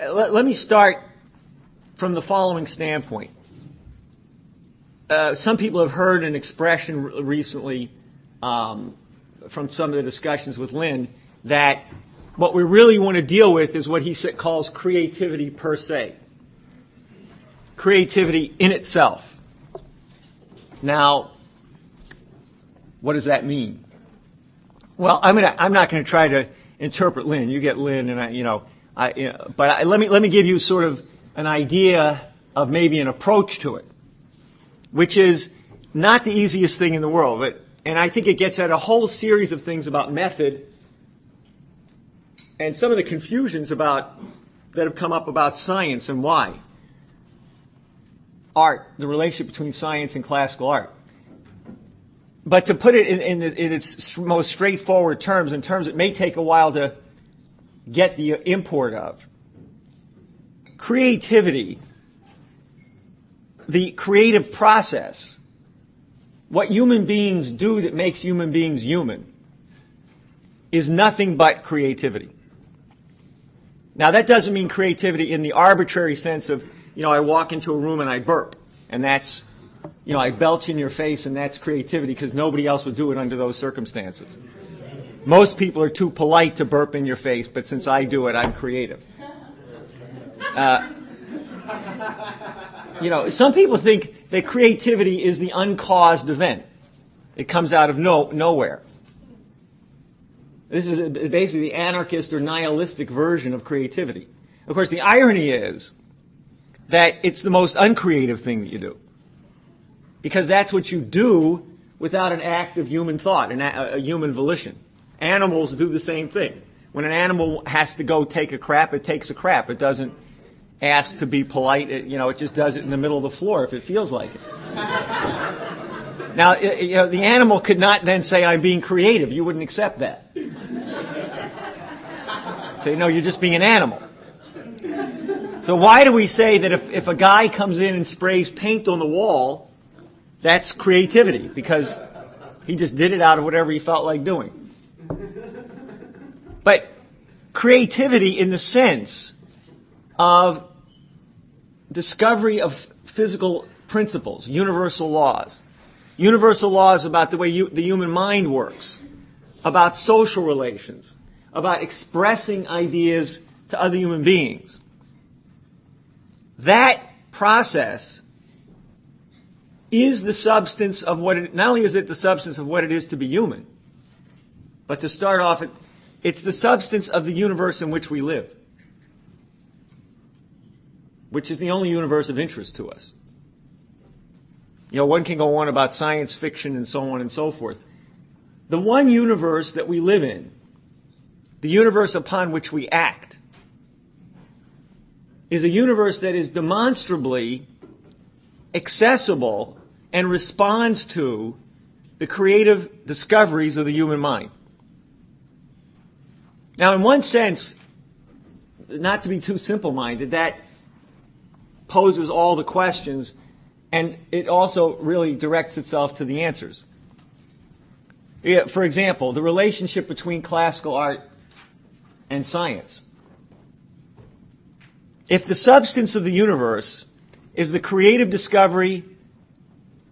let me start from the following standpoint. Some people have heard an expression recently from some of the discussions with Lynn that what we really want to deal with is what he calls creativity per se. Creativity in itself. Now, what does that mean? Well, I'm not going to try to interpret Lynn. You get Lynn, and let me give you sort of an idea of maybe an approach to it, which is not the easiest thing in the world, and I think it gets at a whole series of things about method and some of the confusions that have come up about science and why. Art, the relationship between science and classical art. But to put it in its most straightforward terms, in terms it may take a while to get the import of, creativity, the creative process, what human beings do that makes human beings human, is nothing but creativity. Now, that doesn't mean creativity in the arbitrary sense of, I walk into a room and I burp, and that's, I belch in your face, and that's creativity because nobody else would do it under those circumstances. Most people are too polite to burp in your face, but since I do it, I'm creative. Some people think that creativity is the uncaused event. It comes out of nowhere. This is basically the anarchist or nihilistic version of creativity. Of course, the irony is that it's the most uncreative thing that you do. Because that's what you do without an act of human thought, a human volition. Animals do the same thing. When an animal has to go take a crap, it takes a crap. It doesn't ask to be polite. It just does it in the middle of the floor if it feels like it. Now, the animal could not then say, I'm being creative. You wouldn't accept that. Say, no, you're just being an animal. So why do we say that if a guy comes in and sprays paint on the wall, that's creativity? Because he just did it out of whatever he felt like doing. But creativity in the sense of discovery of physical principles, universal laws about the way the human mind works, about social relations, about expressing ideas to other human beings. That process is the substance of not only is it the substance of what it is to be human, but to start off, it's the substance of the universe in which we live, which is the only universe of interest to us. One can go on about science fiction and so on and so forth. The one universe that we live in, the universe upon which we act, is a universe that is demonstrably accessible and responds to the creative discoveries of the human mind. Now, in one sense, not to be too simple-minded, that poses all the questions, and it also really directs itself to the answers. For example, the relationship between classical art and science. If the substance of the universe is the creative discovery,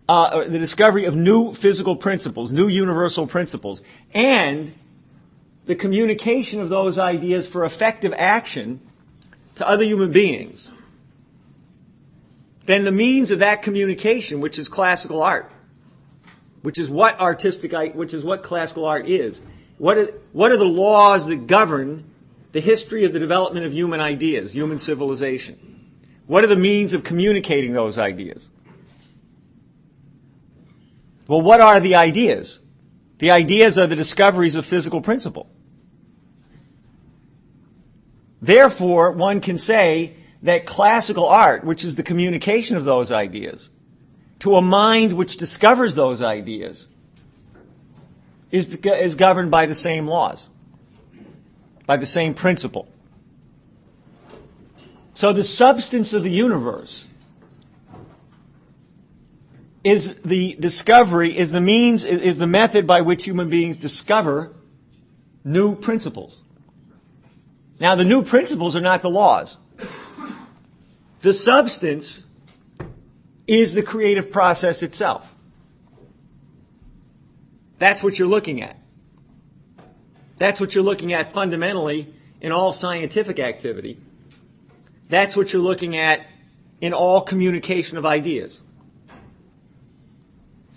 the discovery of new physical principles, new universal principles, and the communication of those ideas for effective action to other human beings, then the means of that communication, which is classical art, which is what classical art is, what are the laws that govern the history of the development of human ideas, human civilization? What are the means of communicating those ideas? Well, what are the ideas? The ideas are the discoveries of physical principle. Therefore, one can say that classical art, which is the communication of those ideas, to a mind which discovers those ideas, is governed by the same laws, by the same principle. So the substance of the universe is the discovery, is the means, is the method by which human beings discover new principles. Now, the new principles are not the laws. The substance is the creative process itself. That's what you're looking at. That's what you're looking at fundamentally in all scientific activity. That's what you're looking at in all communication of ideas.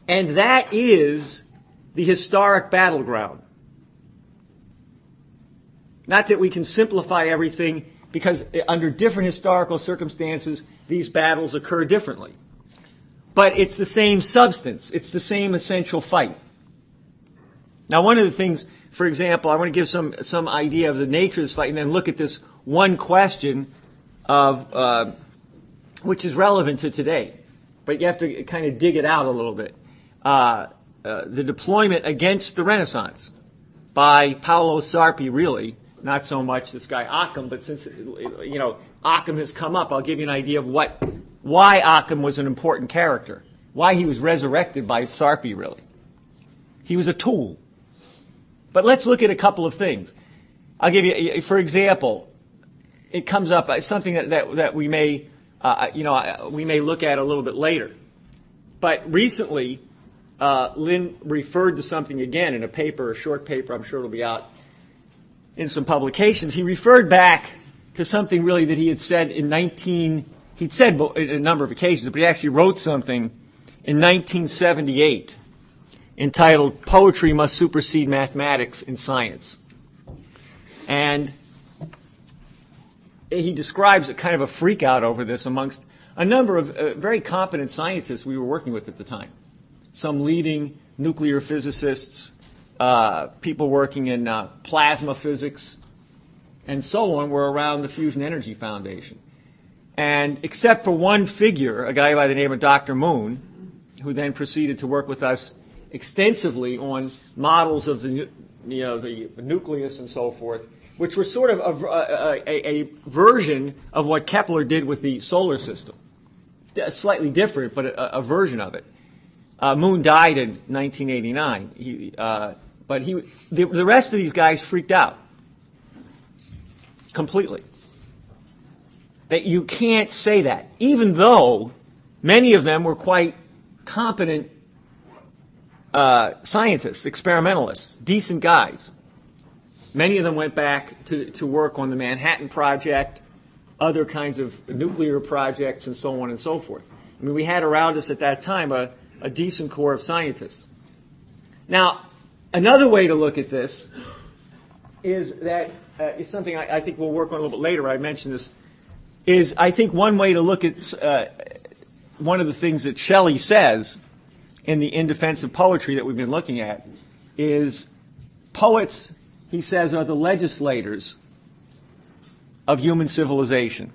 And that is the historic battleground. Not that we can simplify everything, because under different historical circumstances, these battles occur differently. But it's the same substance. It's the same essential fight. Now, one of the things, for example, I want to give some idea of the nature of this fight and then look at this one question of which is relevant to today. But you have to kind of dig it out a little bit. The deployment against the Renaissance by Paolo Sarpi, really, not so much this guy Occam, but since, Occam has come up, I'll give you an idea of why Occam was an important character, why he was resurrected by Sarpi, really. He was a tool. But let's look at a couple of things. I'll give you, for example, it comes up something that we may, we may look at a little bit later. But recently, Lynn referred to something again in a paper, a short paper. I'm sure it'll be out in some publications. He referred back to something really that he had said he'd said in a number of occasions, but he actually wrote something in 1978 entitled "Poetry Must Supersede Mathematics in Science." And he describes a kind of a freak out over this amongst a number of very competent scientists we were working with at the time. Some leading nuclear physicists, people working in plasma physics, and so on, were around the Fusion Energy Foundation. And except for one figure, a guy by the name of Dr. Moon, who then proceeded to work with us extensively on models of the nucleus and so forth, which were sort of a version of what Kepler did with the solar system. Slightly different, but a version of it. Moon died in 1989. But the rest of these guys freaked out completely. That you can't say that, even though many of them were quite competent scientists, experimentalists, decent guys. Many of them went back to work on the Manhattan Project, other kinds of nuclear projects, and so on and so forth. I mean, we had around us at that time a decent core of scientists. Now, another way to look at this is that it's something I think we'll work on a little bit later. I mentioned this. Is I think one way to look at one of the things that Shelley says in Defense of Poetry that we've been looking at is poets, he says, are the legislators of human civilization.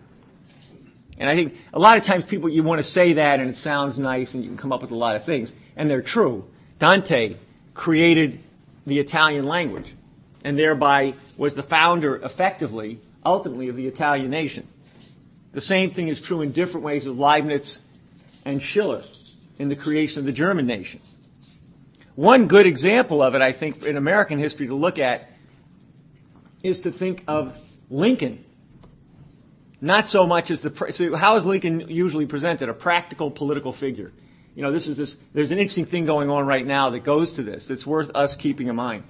And I think a lot of times you want to say that and it sounds nice and you can come up with a lot of things. And they're true. Dante created the Italian language and thereby was the founder, effectively, ultimately, of the Italian nation. The same thing is true in different ways of Leibniz and Schiller in the creation of the German nation. One good example of it, I think, in American history to look at is to think of Lincoln. Not so much as so how is Lincoln usually presented? A practical political figure. There's an interesting thing going on right now that goes to this. It's worth us keeping in mind.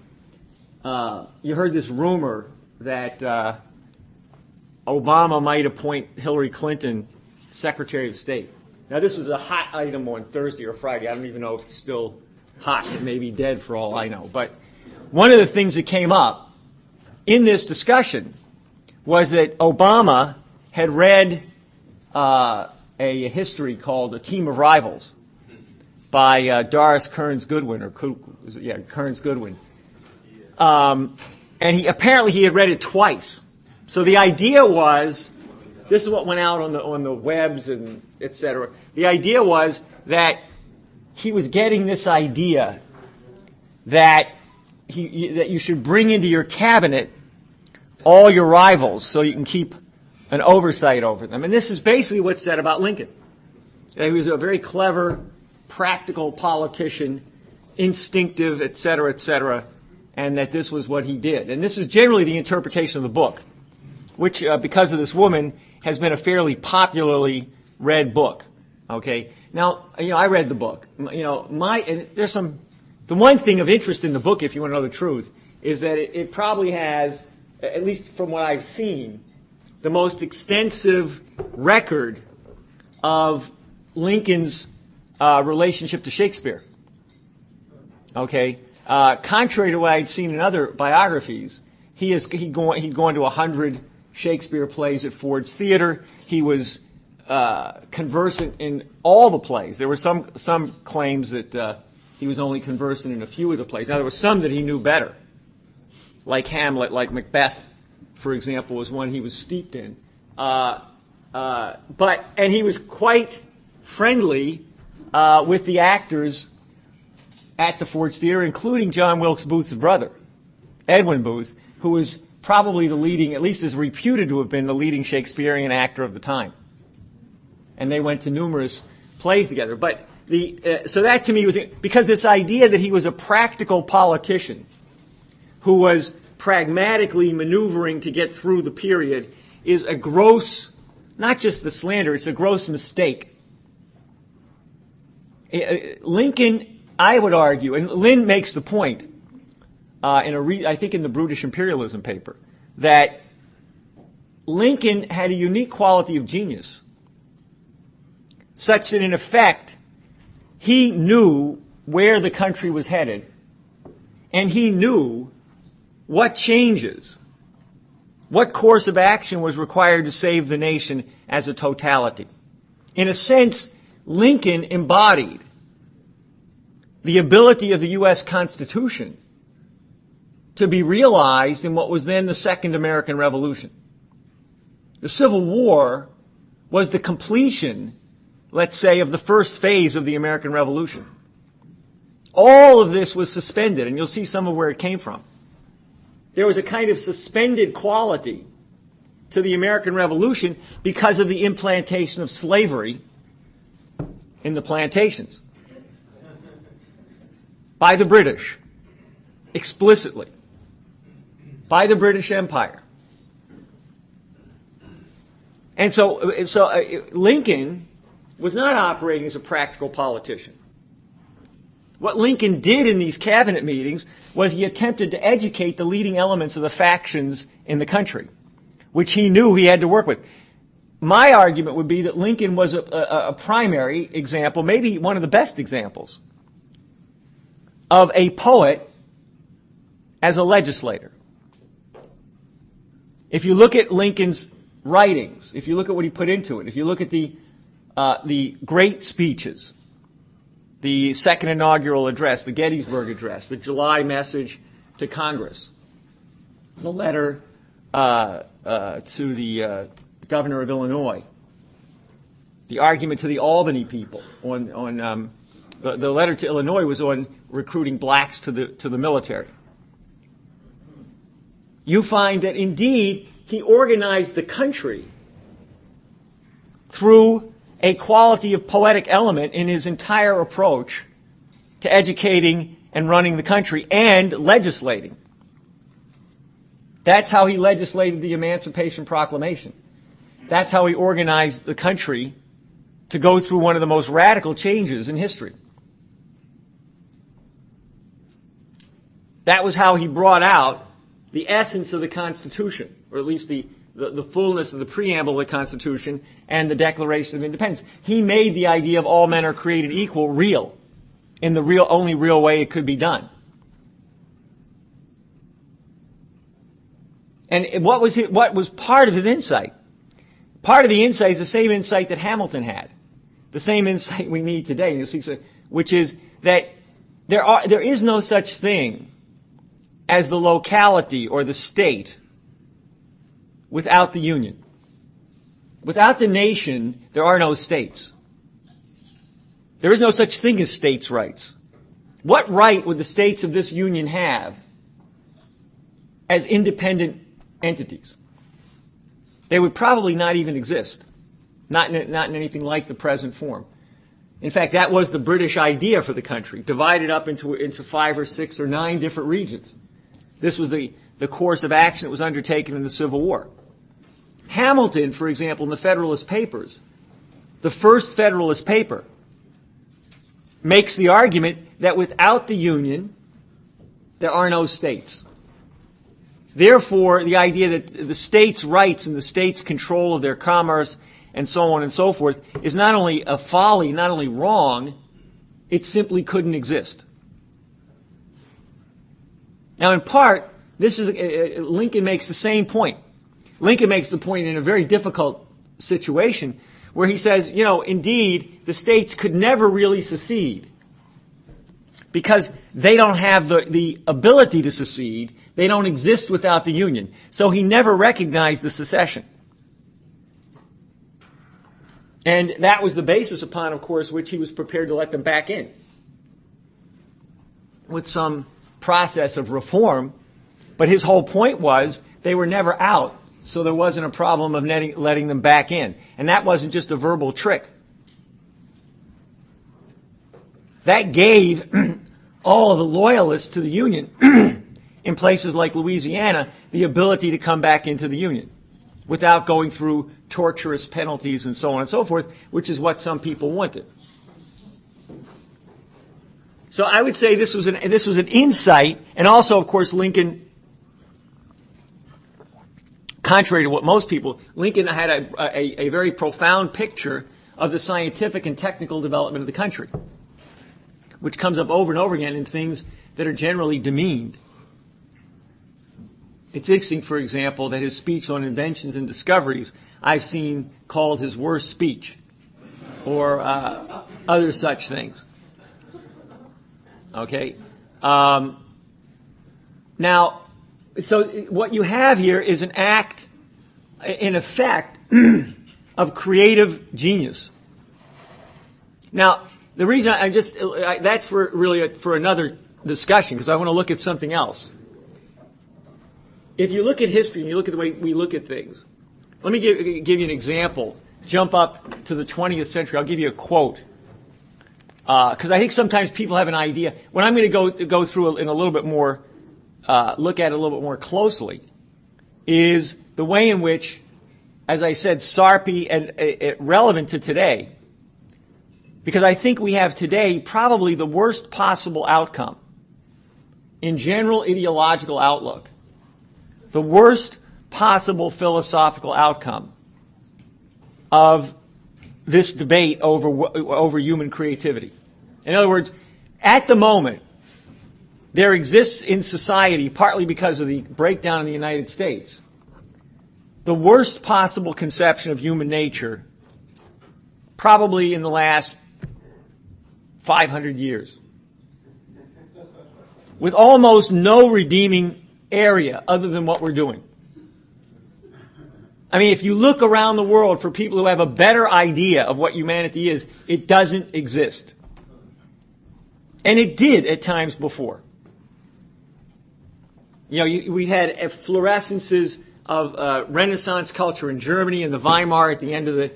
You heard this rumor that Obama might appoint Hillary Clinton Secretary of State. Now, this was a hot item on Thursday or Friday. I don't even know if it's still hot. It may be dead for all I know. But one of the things that came up in this discussion was that Obama had read a history called A Team of Rivals by Doris Kearns Goodwin, Kearns Goodwin. And he had read it twice. So the idea was, this is what went out on the webs and et cetera. The idea was that he was getting this idea that you should bring into your cabinet all your rivals so you can keep an oversight over them. And this is basically what's said about Lincoln. He was a very clever, practical politician, instinctive, et cetera, and that this was what he did. And this is generally the interpretation of the book. which because of this woman, has been a fairly popularly read book. Okay. Now, I read the book. And there's the one thing of interest in the book, if you want to know the truth, is that it probably has, at least from what I've seen, the most extensive record of Lincoln's relationship to Shakespeare. Okay. Contrary to what I'd seen in other biographies, he'd gone to 100 Shakespeare plays at Ford's Theater. He was conversant in all the plays. There were some claims that he was only conversant in a few of the plays. Now, there were some that he knew better, like Hamlet, like Macbeth, for example, was one he was steeped in. And he was quite friendly with the actors at the Ford's Theater, including John Wilkes Booth's brother, Edwin Booth, who was probably the leading, at least is reputed to have been the leading Shakespearean actor of the time. And they went to numerous plays together. But so that to me was, because this idea that he was a practical politician who was pragmatically maneuvering to get through the period is a gross, not just the slander, it's a gross mistake. Lincoln, I would argue, and Lynn makes the point, I think in the Brutish Imperialism paper, that Lincoln had a unique quality of genius, such that in effect, he knew where the country was headed, and he knew what changes, what course of action was required to save the nation as a totality. In a sense, Lincoln embodied the ability of the U.S. Constitution to be realized in what was then the Second American Revolution. The Civil War was the completion, let's say, of the first phase of the American Revolution. All of this was suspended, and you'll see some of where it came from. There was a kind of suspended quality to the American Revolution because of the implantation of slavery in the plantations by the British, explicitly, by the British Empire. And so Lincoln was not operating as a practical politician. What Lincoln did in these cabinet meetings was he attempted to educate the leading elements of the factions in the country, which he knew he had to work with. My argument would be that Lincoln was a primary example, maybe one of the best examples, of a poet as a legislator. If you look at Lincoln's writings, if you look at what he put into it, if you look at the great speeches, the second inaugural address, the Gettysburg Address, the July message to Congress, the letter to the governor of Illinois, the argument to the Albany people on the letter to Illinois was on recruiting blacks to the military. You find that indeed he organized the country through a quality of poetic element in his entire approach to educating and running the country and legislating. That's how he legislated the Emancipation Proclamation. That's how he organized the country to go through one of the most radical changes in history. That was how he brought out the essence of the Constitution, or at least the fullness of the preamble of the Constitution and the Declaration of Independence. He made the idea of all men are created equal real, in the only real way it could be done. And what was part of his insight? Part of the insight is the same insight that Hamilton had, the same insight we need today, and you'll see, which is that there is no such thing as the locality or the state without the Union. Without the nation, there are no states. There is no such thing as states' rights. What right would the states of this Union have as independent entities? They would probably not even exist, not in anything like the present form. In fact, that was the British idea for the country, divided up into 5 or 6 or 9 different regions. This was the course of action that was undertaken in the Civil War. Hamilton, for example, in the Federalist Papers, the first Federalist paper, makes the argument that without the Union, there are no states. Therefore, the idea that the states' rights and the states' control of their commerce and so on and so forth is not only a folly, not only wrong, it simply couldn't exist. Now, in part, Lincoln makes the same point. Lincoln makes the point in a very difficult situation where he says, indeed, the states could never really secede because they don't have the ability to secede. They don't exist without the Union. So he never recognized the secession. And that was the basis upon, of course, which he was prepared to let them back in with some process of reform. But his whole point was they were never out, so there wasn't a problem of letting them back in. And that wasn't just a verbal trick. That gave all of the loyalists to the Union in places like Louisiana the ability to come back into the Union without going through torturous penalties and so on and so forth, which is what some people wanted. So I would say this was an insight, and also, of course, Lincoln, contrary to what most people, Lincoln had a very profound picture of the scientific and technical development of the country, which comes up over and over again in things that are generally demeaned. It's interesting, for example, that his speech on inventions and discoveries I've seen called his worst speech, or other such things. Okay? Now, so what you have here is an act, in effect, of creative genius. Now, the reason that's for another discussion, because I want to look at something else. If you look at history and you look at the way we look at things, let me give you an example. Jump up to the 20th century. I'll give you a quote. Because I think sometimes people have an idea. What I'm going to go through in a little bit more, look at it a little bit more closely, is the way in which, as I said, Sarpi and relevant to today, because I think we have today probably the worst possible outcome in general ideological outlook, the worst possible philosophical outcome of this debate over human creativity. In other words, at the moment, there exists in society, partly because of the breakdown in the United States, the worst possible conception of human nature probably in the last 500 years, with almost no redeeming area other than what we're doing. I mean, if you look around the world for people who have a better idea of what humanity is, it doesn't exist. And it did at times before. We had fluorescences of Renaissance culture in Germany and the Weimar at the end of the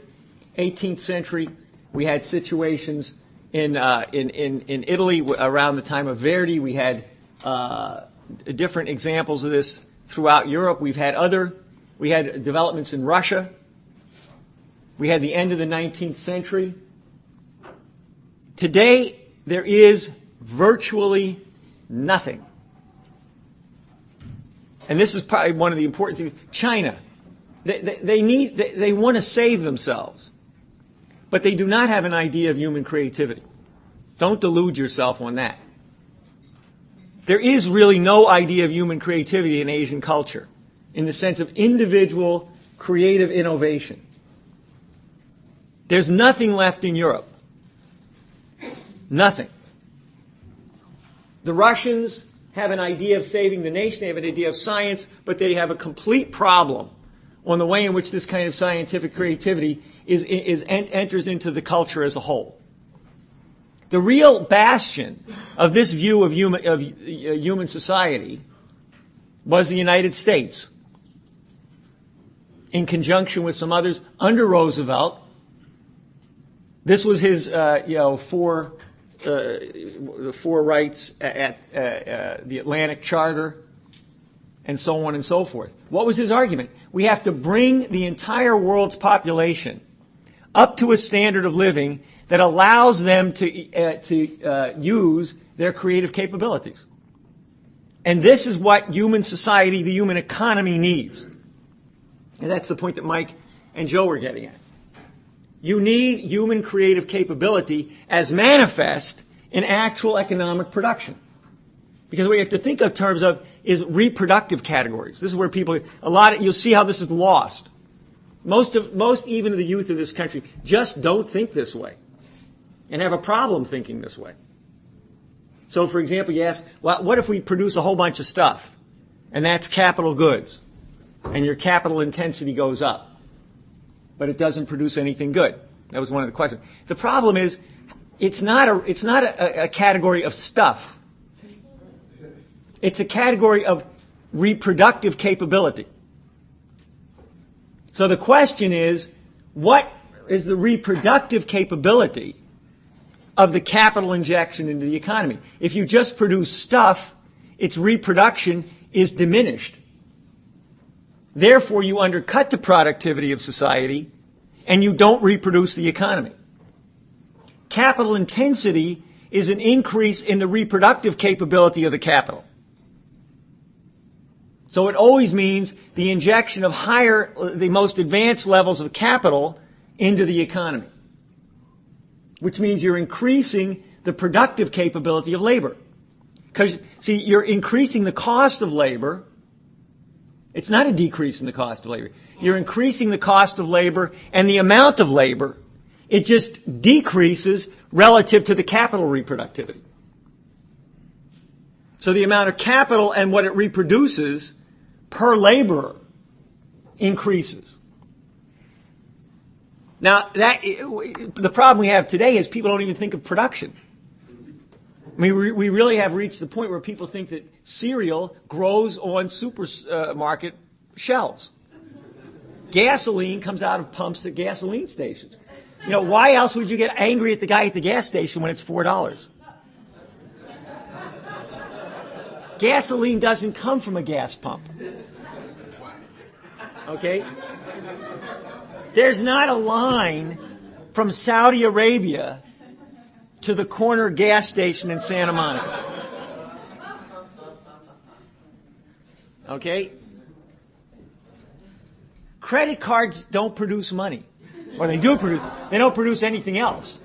18th century. We had situations in Italy around the time of Verdi. We had different examples of this throughout Europe. We had developments in Russia. We had the end of the 19th century. Today, there is virtually nothing. And this is probably one of the important things. China, they want to save themselves, but they do not have an idea of human creativity. Don't delude yourself on that. There is really no idea of human creativity in Asian culture, in the sense of individual creative innovation. There's nothing left in Europe. Nothing. The Russians have an idea of saving the nation, they have an idea of science, but they have a complete problem on the way in which this kind of scientific creativity enters into the culture as a whole. The real bastion of this view of human society was the United States, in conjunction with some others under Roosevelt. This was his, the four rights at the Atlantic Charter, and so on and so forth. What was his argument? We have to bring the entire world's population up to a standard of living that allows them to use their creative capabilities. And this is what human society, the human economy needs. And that's the point that Mike and Joe were getting at. You need human creative capability as manifest in actual economic production. Because what you have to think of terms of is reproductive categories. This is where people, you'll see how this is lost. Most even of the youth of this country just don't think this way and have a problem thinking this way. So, for example, you ask, well, what if we produce a whole bunch of stuff and that's capital goods and your capital intensity goes up, but it doesn't produce anything good? That was one of the questions. The problem is it's not a category of stuff. It's a category of reproductive capability. So the question is, what is the reproductive capability of the capital injection into the economy? If you just produce stuff, its reproduction is diminished. Therefore, you undercut the productivity of society and you don't reproduce the economy. Capital intensity is an increase in the reproductive capability of the capital. So it always means the injection of the most advanced levels of capital into the economy, which means you're increasing the productive capability of labor. Because, see, you're increasing the cost of labor. It's not a decrease in the cost of labor. You're increasing the cost of labor and the amount of labor. It just decreases relative to the capital reproductivity. So the amount of capital and what it reproduces per laborer increases. Now, the problem we have today is people don't even think of production. I mean, we really have reached the point where people think that cereal grows on supermarket shelves. Gasoline comes out of pumps at gasoline stations. You know, why else would you get angry at the guy at the gas station when it's $4? Gasoline doesn't come from a gas pump. Okay? There's not a line from Saudi Arabia to the corner gas station in Santa Monica. Okay? Credit cards don't produce money. Or they don't produce anything else.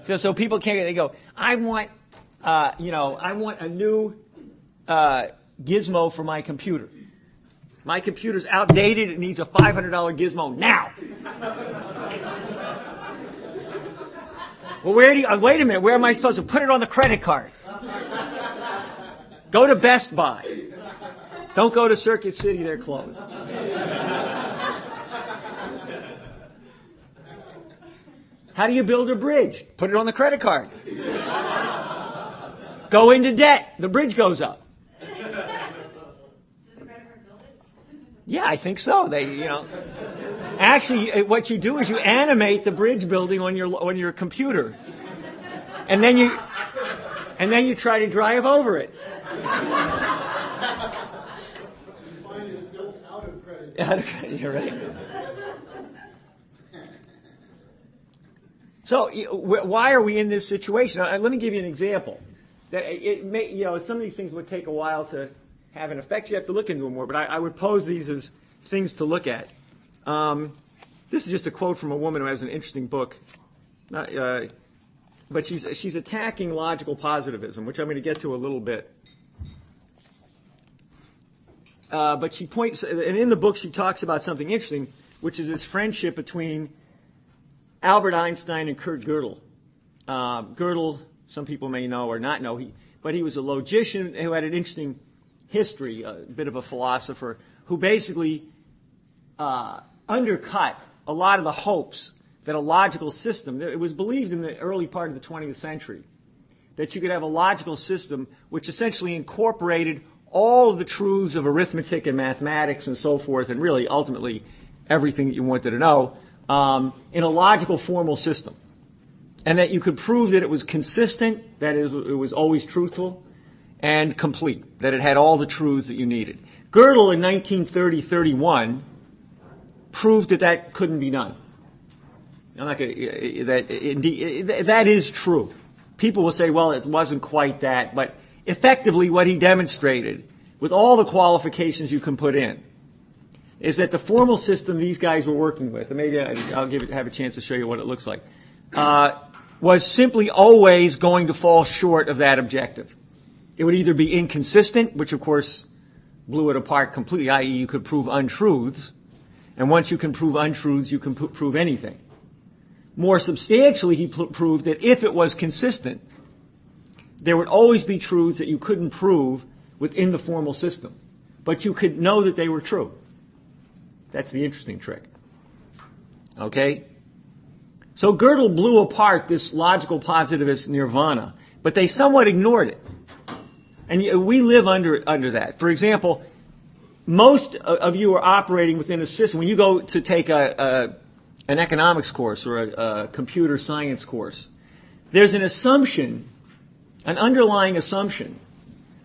So people they go, I want a new gizmo for my computer. My computer's outdated. It needs a $500 gizmo now. Well, wait a minute. Where am I supposed to put it on the credit card? Go to Best Buy. Don't go to Circuit City. They're closed. How do you build a bridge? Put it on the credit card. Go into debt. The bridge goes up. Yeah, I think so. Actually, what you do is you animate the bridge building on your computer, and then you try to drive over it. Mine is built out of credit. Out of credit, you're right. So, why are we in this situation? Let me give you an example. That some of these things would take a while to have an effect. You have to look into them more, but I would pose these as things to look at. This is just a quote from a woman who has an interesting book, but she's attacking logical positivism, which I'm going to get to a little bit. But she points, and in the book she talks about something interesting, which is this friendship between Albert Einstein and Kurt Gödel. Gödel, some people may know or not know, but he was a logician who had an interesting history, a bit of a philosopher, who basically undercut a lot of the hopes that a logical system, it was believed in the early part of the 20th century, that you could have a logical system which essentially incorporated all of the truths of arithmetic and mathematics and so forth, and really ultimately everything that you wanted to know, in a logical formal system. And that you could prove that it was consistent, that it was always truthful, and complete, that it had all the truths that you needed. Gödel in 1930-31 proved that that couldn't be done. I'm not going to, that is true. People will say, well, it wasn't quite that, but effectively what he demonstrated, with all the qualifications you can put in, is that the formal system these guys were working with, and maybe I'll have a chance to show you what it looks like, was simply always going to fall short of that objective. It would either be inconsistent, which of course blew it apart completely, i.e. you could prove untruths, and once you can prove untruths, you can prove anything. More substantially, he proved that if it was consistent, there would always be truths that you couldn't prove within the formal system, but you could know that they were true. That's the interesting trick. Okay? So Gödel blew apart this logical positivist nirvana, but they somewhat ignored it. And we live under that. For example, most of you are operating within a system. When you go to take an economics course or a computer science course, there's an assumption, an underlying assumption,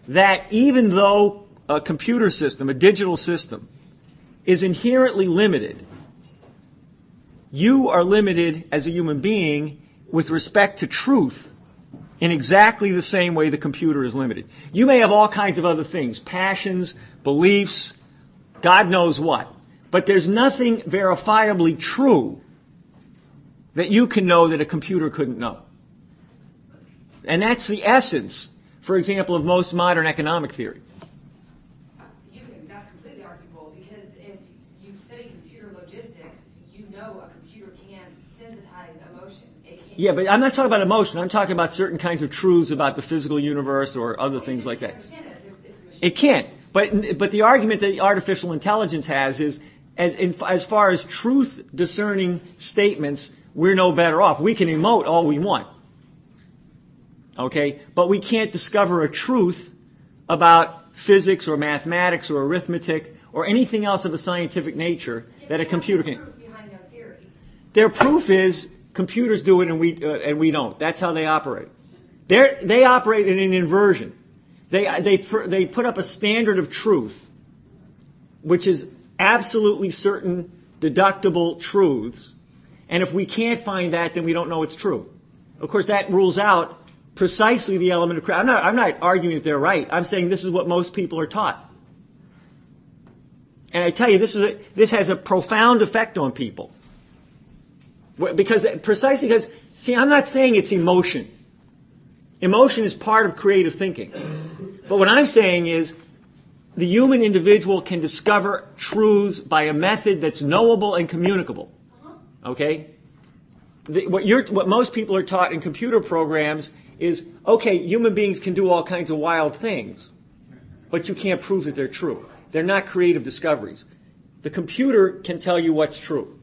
that even though a computer system, a digital system, is inherently limited, you are limited as a human being with respect to truth in exactly the same way the computer is limited. You may have all kinds of other things, passions, beliefs, God knows what, but there's nothing verifiably true that you can know that a computer couldn't know. And that's the essence, for example, of most modern economic theory. That's completely arguable, because if you study computer logistics, you know a computer can synthesize emotion. Yeah, but I'm not talking about emotion. I'm talking about certain kinds of truths about the physical universe or other things like that. It's a machine. It can't. But the argument that artificial intelligence has is, as far as truth discerning statements, we're no better off. We can emote all we want. Okay? But we can't discover a truth about physics or mathematics or arithmetic or anything else of a scientific nature that a computer can. Proof behind their theory. Their proof is computers do it and we don't. That's how they operate. They operate in an inversion. They put up a standard of truth, which is absolutely certain, deductible truths. And if we can't find that, then we don't know it's true. Of course, that rules out precisely the element of. I'm not arguing that they're right. I'm saying this is what most people are taught. And I tell you, this has a profound effect on people. Precisely because, see, I'm not saying it's emotion. Emotion is part of creative thinking. But what I'm saying is the human individual can discover truths by a method that's knowable and communicable. Okay? What most people are taught in computer programs is, okay, human beings can do all kinds of wild things, but you can't prove that they're true. They're not creative discoveries. The computer can tell you what's true.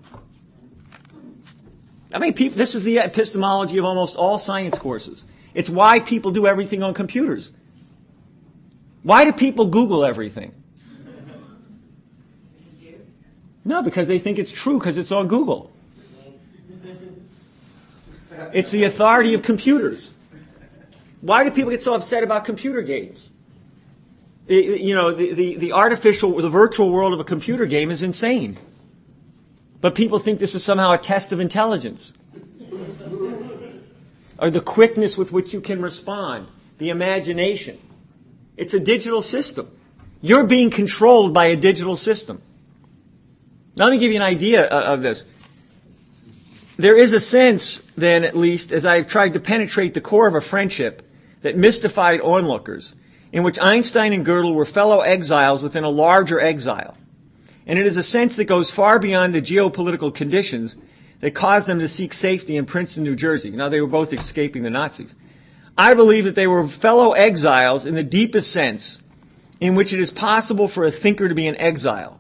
I mean, this is the epistemology of almost all science courses. It's why people do everything on computers. Why do people Google everything? No, because they think it's true because it's on Google. It's the authority of computers. Why do people get so upset about computer games? The virtual world of a computer game is insane. But people think this is somehow a test of intelligence. Or the quickness with which you can respond. The imagination. It's a digital system. You're being controlled by a digital system. Now, let me give you an idea of this. There is a sense, then, at least, as I've tried to penetrate the core of a friendship that mystified onlookers, in which Einstein and Gödel were fellow exiles within a larger exile. And it is a sense that goes far beyond the geopolitical conditions that caused them to seek safety in Princeton, New Jersey. Now, they were both escaping the Nazis. I believe that they were fellow exiles in the deepest sense in which it is possible for a thinker to be an exile.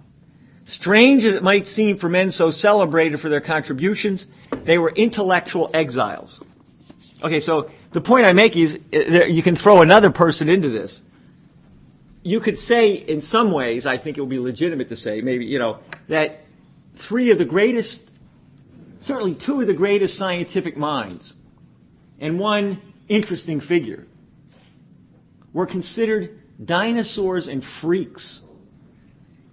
Strange as it might seem for men so celebrated for their contributions, they were intellectual exiles. Okay, so the point I'm making is you can throw another person into this. You could say, in some ways, I think it would be legitimate to say, maybe, that two of the greatest scientific minds and one interesting figure were considered dinosaurs and freaks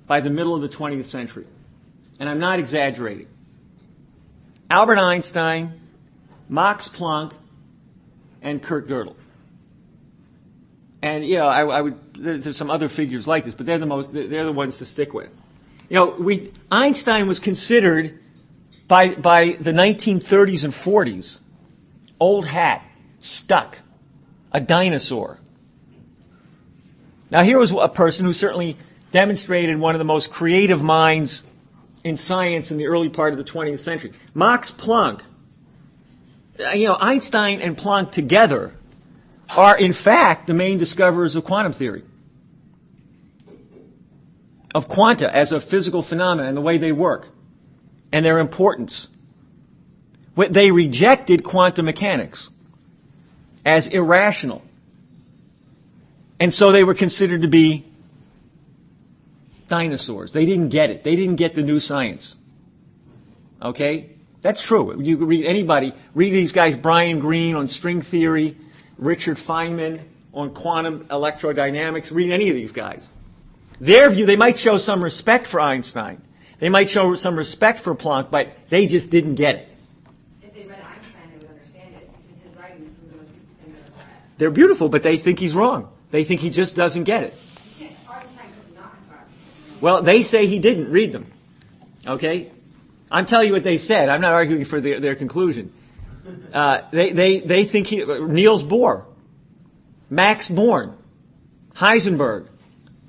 by the middle of the 20th century. And I'm not exaggerating. Albert Einstein, Max Planck, and Kurt Gödel. And, there's some other figures like this, but they're the ones to stick with. Einstein was considered by the 1930s and 40s, old hat, stuck, a dinosaur. Now here was a person who certainly demonstrated one of the most creative minds in science in the early part of the 20th century. Max Planck. Einstein and Planck together are in fact the main discoverers of quantum theory, of quanta as a physical phenomenon and the way they work and their importance. They rejected quantum mechanics as irrational. And so they were considered to be dinosaurs. They didn't get it. They didn't get the new science. Okay? That's true. You can read these guys, Brian Greene on string theory, Richard Feynman on quantum electrodynamics, read any of these guys. Their view, they might show some respect for Einstein. They might show some respect for Planck, but they just didn't get it. If they read Einstein, they would understand it, because his writing is some of the most beautiful things I've ever read. They're beautiful, but they think he's wrong. They think he just doesn't get it. Einstein could not have gotten it. Well, they say he didn't read them. Okay? I'm telling you what they said. I'm not arguing for their conclusion. They think Niels Bohr, Max Born, Heisenberg,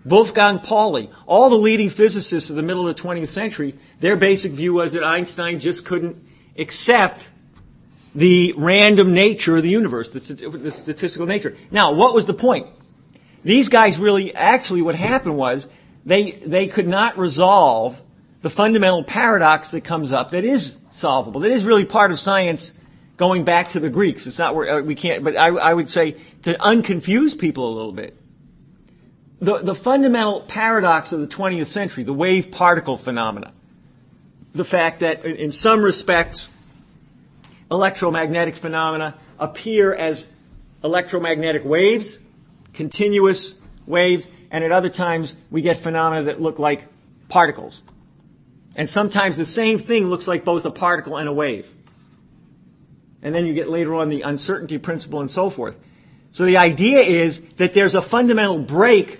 Wolfgang Pauli, all the leading physicists of the middle of the 20th century, their basic view was that Einstein just couldn't accept the random nature of the universe, the statistical nature. Now, what was the point? These guys actually what happened was they could not resolve the fundamental paradox that comes up that is solvable, that is really part of science going back to the Greeks. It's not where we can't, but I would say to unconfuse people a little bit. The fundamental paradox of the 20th century, the wave-particle phenomena, the fact that in some respects electromagnetic phenomena appear as electromagnetic waves, continuous waves, and at other times we get phenomena that look like particles. And sometimes the same thing looks like both a particle and a wave. And then you get later on the uncertainty principle and so forth. So the idea is that there's a fundamental break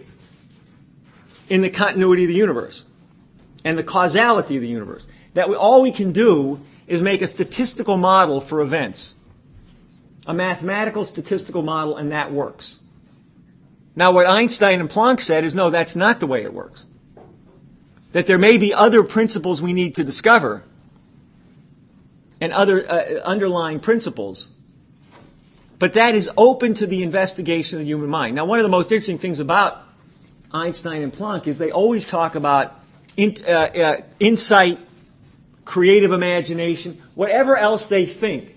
in the continuity of the universe and the causality of the universe. That all we can do is make a statistical model for events. A mathematical statistical model, and that works. Now what Einstein and Planck said is, no, that's not the way it works. That there may be other principles we need to discover and other underlying principles, but that is open to the investigation of the human mind. Now, one of the most interesting things about Einstein and Planck is they always talk about insight, creative imagination, whatever else they think.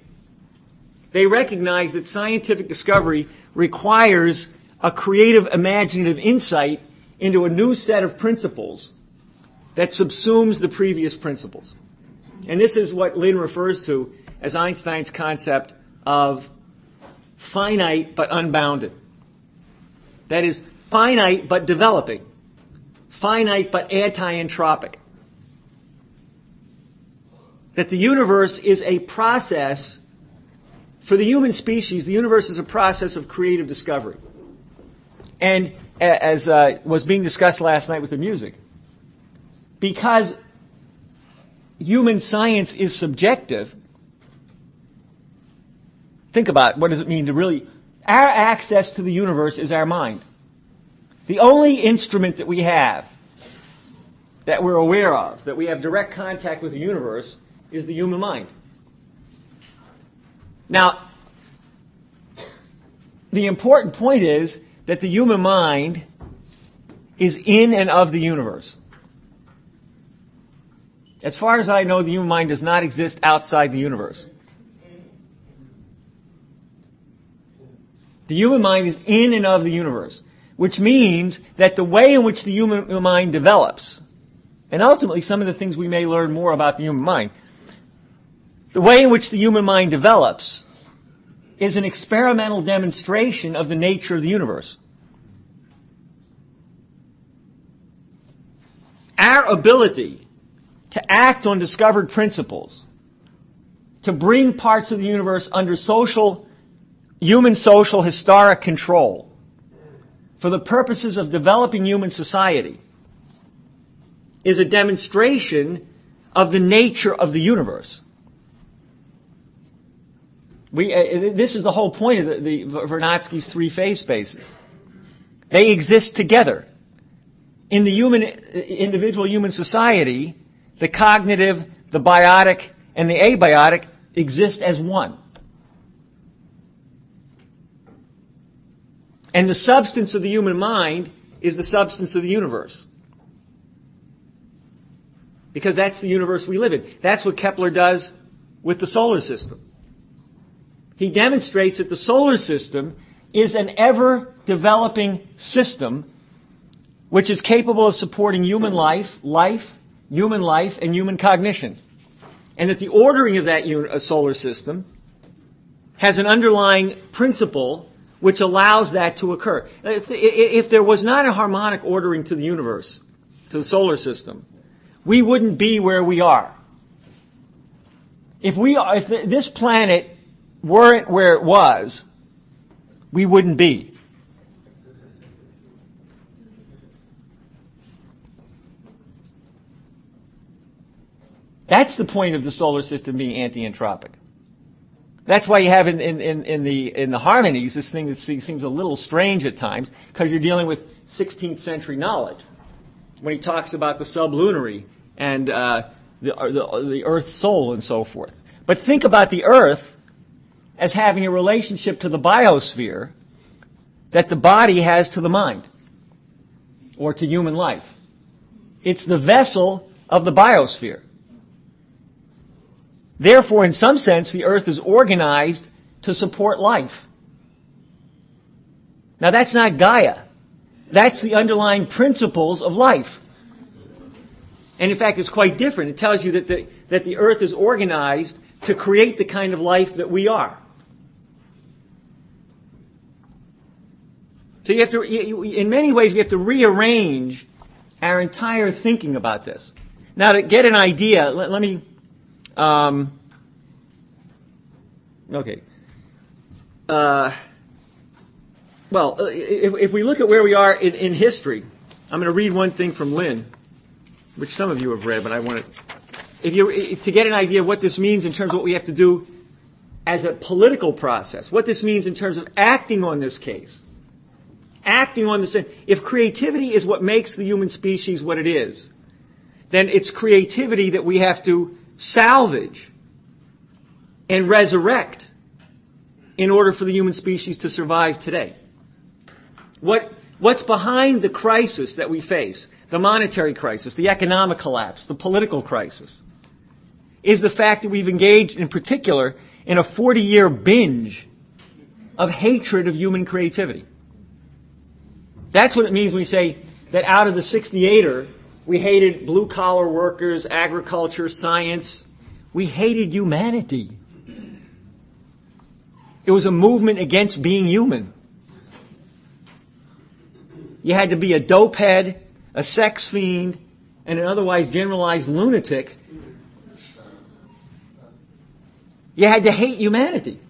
They recognize that scientific discovery requires a creative, imaginative insight into a new set of principles that subsumes the previous principles. And this is what Lynn refers to as Einstein's concept of finite but unbounded. That is, finite but developing. Finite but anti-entropic. That the universe is a process, for the human species, the universe is a process of creative discovery. And as was being discussed last night with the music, because human science is subjective, think about what does it mean to really, our access to the universe is our mind. The only instrument that we have, that we're aware of, that we have direct contact with the universe, is the human mind. Now, the important point is that the human mind is in and of the universe. As far as I know, the human mind does not exist outside the universe. The human mind is in and of the universe, which means that the way in which the human mind develops, and ultimately some of the things we may learn more about the human mind, the way in which the human mind develops is an experimental demonstration of the nature of the universe. our ability to act on discovered principles, to bring parts of the universe under human social historic control for the purposes of developing human society, is a demonstration of the nature of the universe. This is the whole point of the Vernadsky's three-phase spaces. They exist together. In the individual human society, the cognitive, the biotic, and the abiotic exist as one. And the substance of the human mind is the substance of the universe. Because that's the universe we live in. That's what Kepler does with the solar system. He demonstrates that the solar system is an ever-developing system which is capable of supporting human life, and human cognition. And that the ordering of that solar system has an underlying principle which allows that to occur. If there was not a harmonic ordering to the universe, to the solar system, we wouldn't be where we are. If this planet weren't where it was, we wouldn't be. That's the point of the solar system being anti-entropic. That's why you have in the harmonies this thing that seems a little strange at times, because you're dealing with 16th century knowledge. When he talks about the sublunary and the Earth's soul and so forth. But think about the Earth as having a relationship to the biosphere that the body has to the mind or to human life. It's the vessel of the biosphere. Therefore, in some sense, the Earth is organized to support life. Now, that's not Gaia. That's the underlying principles of life. And in fact, it's quite different. It tells you that the Earth is organized to create the kind of life that we are. So in many ways, we have to rearrange our entire thinking about this. Now, to get an idea, let me... Okay. If we look at where we are in history, I'm going to read one thing from Lynn, which some of you have read, but I want to get an idea of what this means in terms of what we have to do as a political process, what this means in terms of acting on this case, acting on this. If creativity is what makes the human species what it is, then it's creativity that we have to salvage and resurrect in order for the human species to survive today. What's behind the crisis that we face, the monetary crisis, the economic collapse, the political crisis, is the fact that we've engaged in particular in a 40-year binge of hatred of human creativity. That's what it means when we say that out of the 68er, we hated blue-collar workers, agriculture, science. We hated humanity. It was a movement against being human. You had to be a dopehead, a sex fiend, and an otherwise generalized lunatic. You had to hate humanity.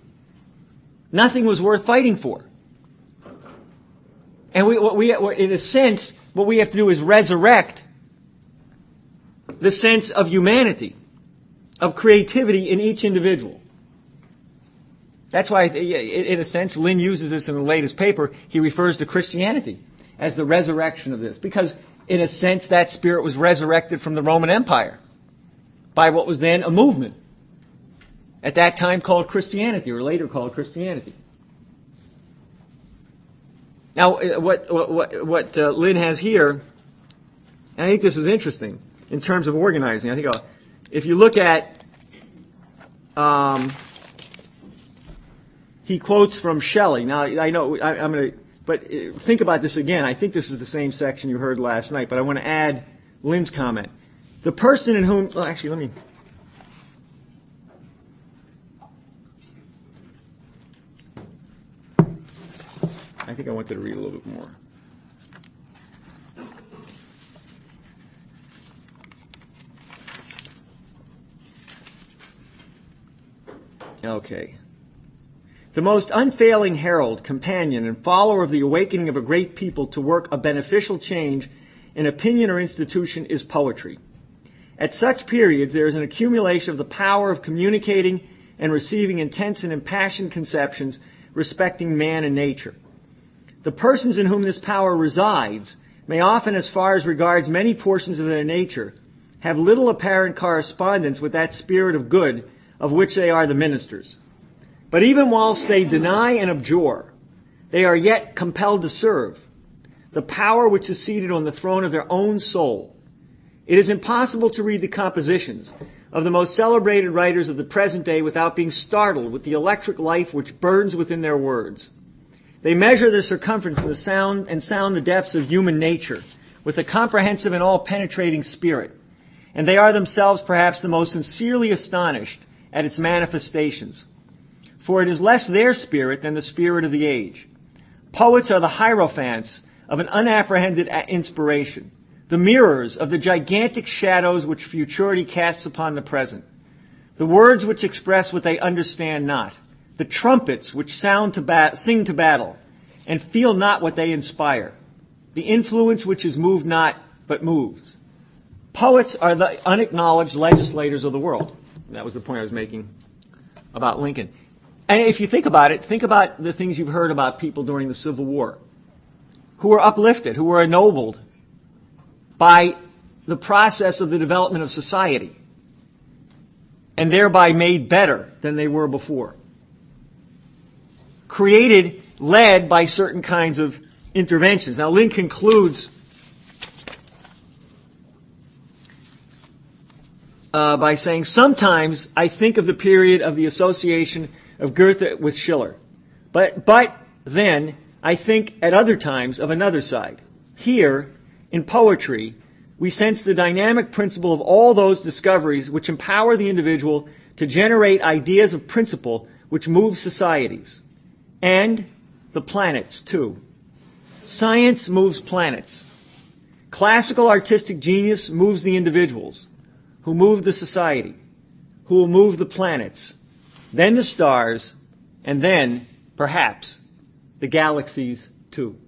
Nothing was worth fighting for. And in a sense, what we have to do is resurrect the sense of humanity, of creativity in each individual. That's why, in a sense, Lynn uses this in the latest paper. He refers to Christianity as the resurrection of this. Because, in a sense, that spirit was resurrected from the Roman Empire by what was then a movement, at that time called Christianity, or later called Christianity. Now, what Lynn has here, and I think this is interesting in terms of organizing. I think if you look at, he quotes from Shelley. Now, I know I'm going to, but think about this again. I think this is the same section you heard last night, but I want to add Lynn's comment. The person in whom, well, actually, let me. I think I wanted to read a little bit more. Okay. The most unfailing herald, companion, and follower of the awakening of a great people to work a beneficial change in opinion or institution is poetry. At such periods, there is an accumulation of the power of communicating and receiving intense and impassioned conceptions respecting man and nature. The persons in whom this power resides may often, as far as regards many portions of their nature, have little apparent correspondence with that spirit of good of which they are the ministers. But even whilst they deny and abjure, they are yet compelled to serve the power which is seated on the throne of their own soul. It is impossible to read the compositions of the most celebrated writers of the present day without being startled with the electric life which burns within their words. They measure the circumference and sound the depths of human nature with a comprehensive and all-penetrating spirit, and they are themselves perhaps the most sincerely astonished at its manifestations. For it is less their spirit than the spirit of the age. Poets are the hierophants of an unapprehended inspiration, the mirrors of the gigantic shadows which futurity casts upon the present, the words which express what they understand not, the trumpets which sing to battle and feel not what they inspire, the influence which is moved not but moves. Poets are the unacknowledged legislators of the world. That was the point I was making about Lincoln. And if you think about it, think about the things you've heard about people during the Civil War who were uplifted, who were ennobled by the process of the development of society and thereby made better than they were before. Led by certain kinds of interventions. Now, Lynn concludes by saying, sometimes I think of the period of the association of Goethe with Schiller. But then I think at other times of another side. Here, in poetry, we sense the dynamic principle of all those discoveries which empower the individual to generate ideas of principle which move societies. And the planets, too. Science moves planets. Classical artistic genius moves the individuals, who move the society, who will move the planets, then the stars, and then, perhaps, the galaxies, too.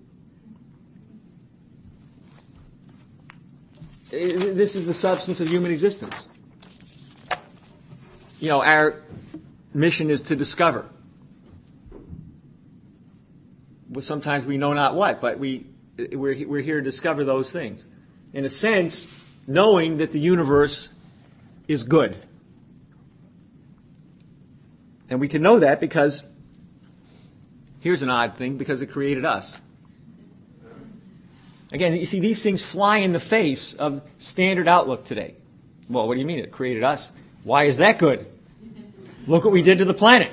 This is the substance of human existence. You know, our mission is to discover. Well, sometimes we know not what, but we're here to discover those things. In a sense, knowing that the universe is good. And we can know that because, here's an odd thing, because it created us. Again, you see, these things fly in the face of standard outlook today. Well, what do you mean it created us? Why is that good? Look what we did to the planet.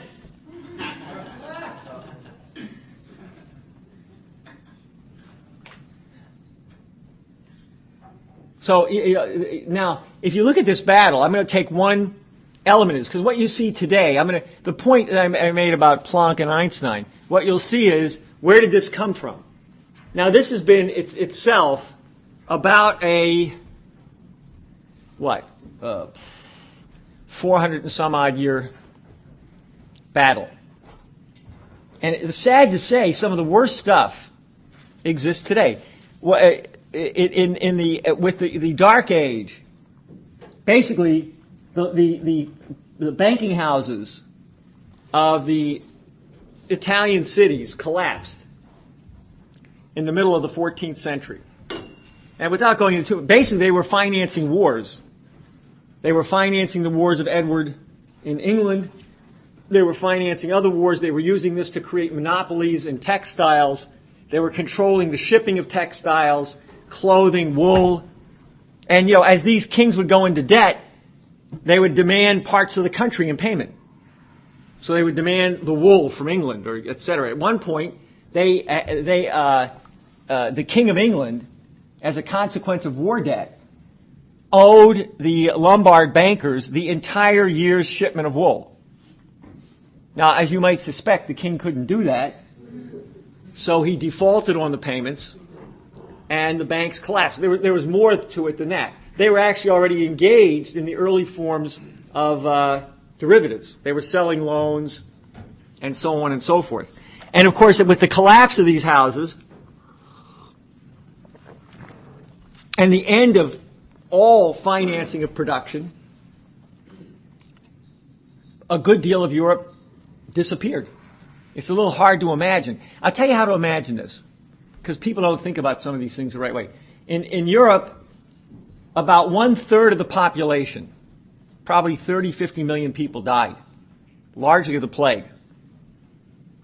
So now, if you look at this battle, I'm going to take one element of this, because what you see today, the point that I made about Planck and Einstein, what you'll see is, where did this come from? Now, this has been itself about 400 and some odd year battle. And it's sad to say, some of the worst stuff exists today. With the Dark Age, basically the banking houses of the Italian cities collapsed in the middle of the 14th century. And without going into it, basically they were financing wars. They were financing the wars of Edward in England. They were financing other wars. They were using this to create monopolies in textiles. They were controlling the shipping of textiles, clothing, wool. And, as these kings would go into debt, they would demand parts of the country in payment. So they would demand the wool from England, or et cetera. At one point, the King of England, as a consequence of war debt, owed the Lombard bankers the entire year's shipment of wool. Now, as you might suspect, the king couldn't do that, so he defaulted on the payments, and the banks collapsed. There was more to it than that. They were actually already engaged in the early forms of derivatives. They were selling loans and so on and so forth. And of course, with the collapse of these houses and the end of all financing of production, a good deal of Europe disappeared. It's a little hard to imagine. I'll tell you how to imagine this, because people don't think about some of these things the right way. In Europe, about 1/3 of the population, probably 30, 50 million people died, largely of the plague.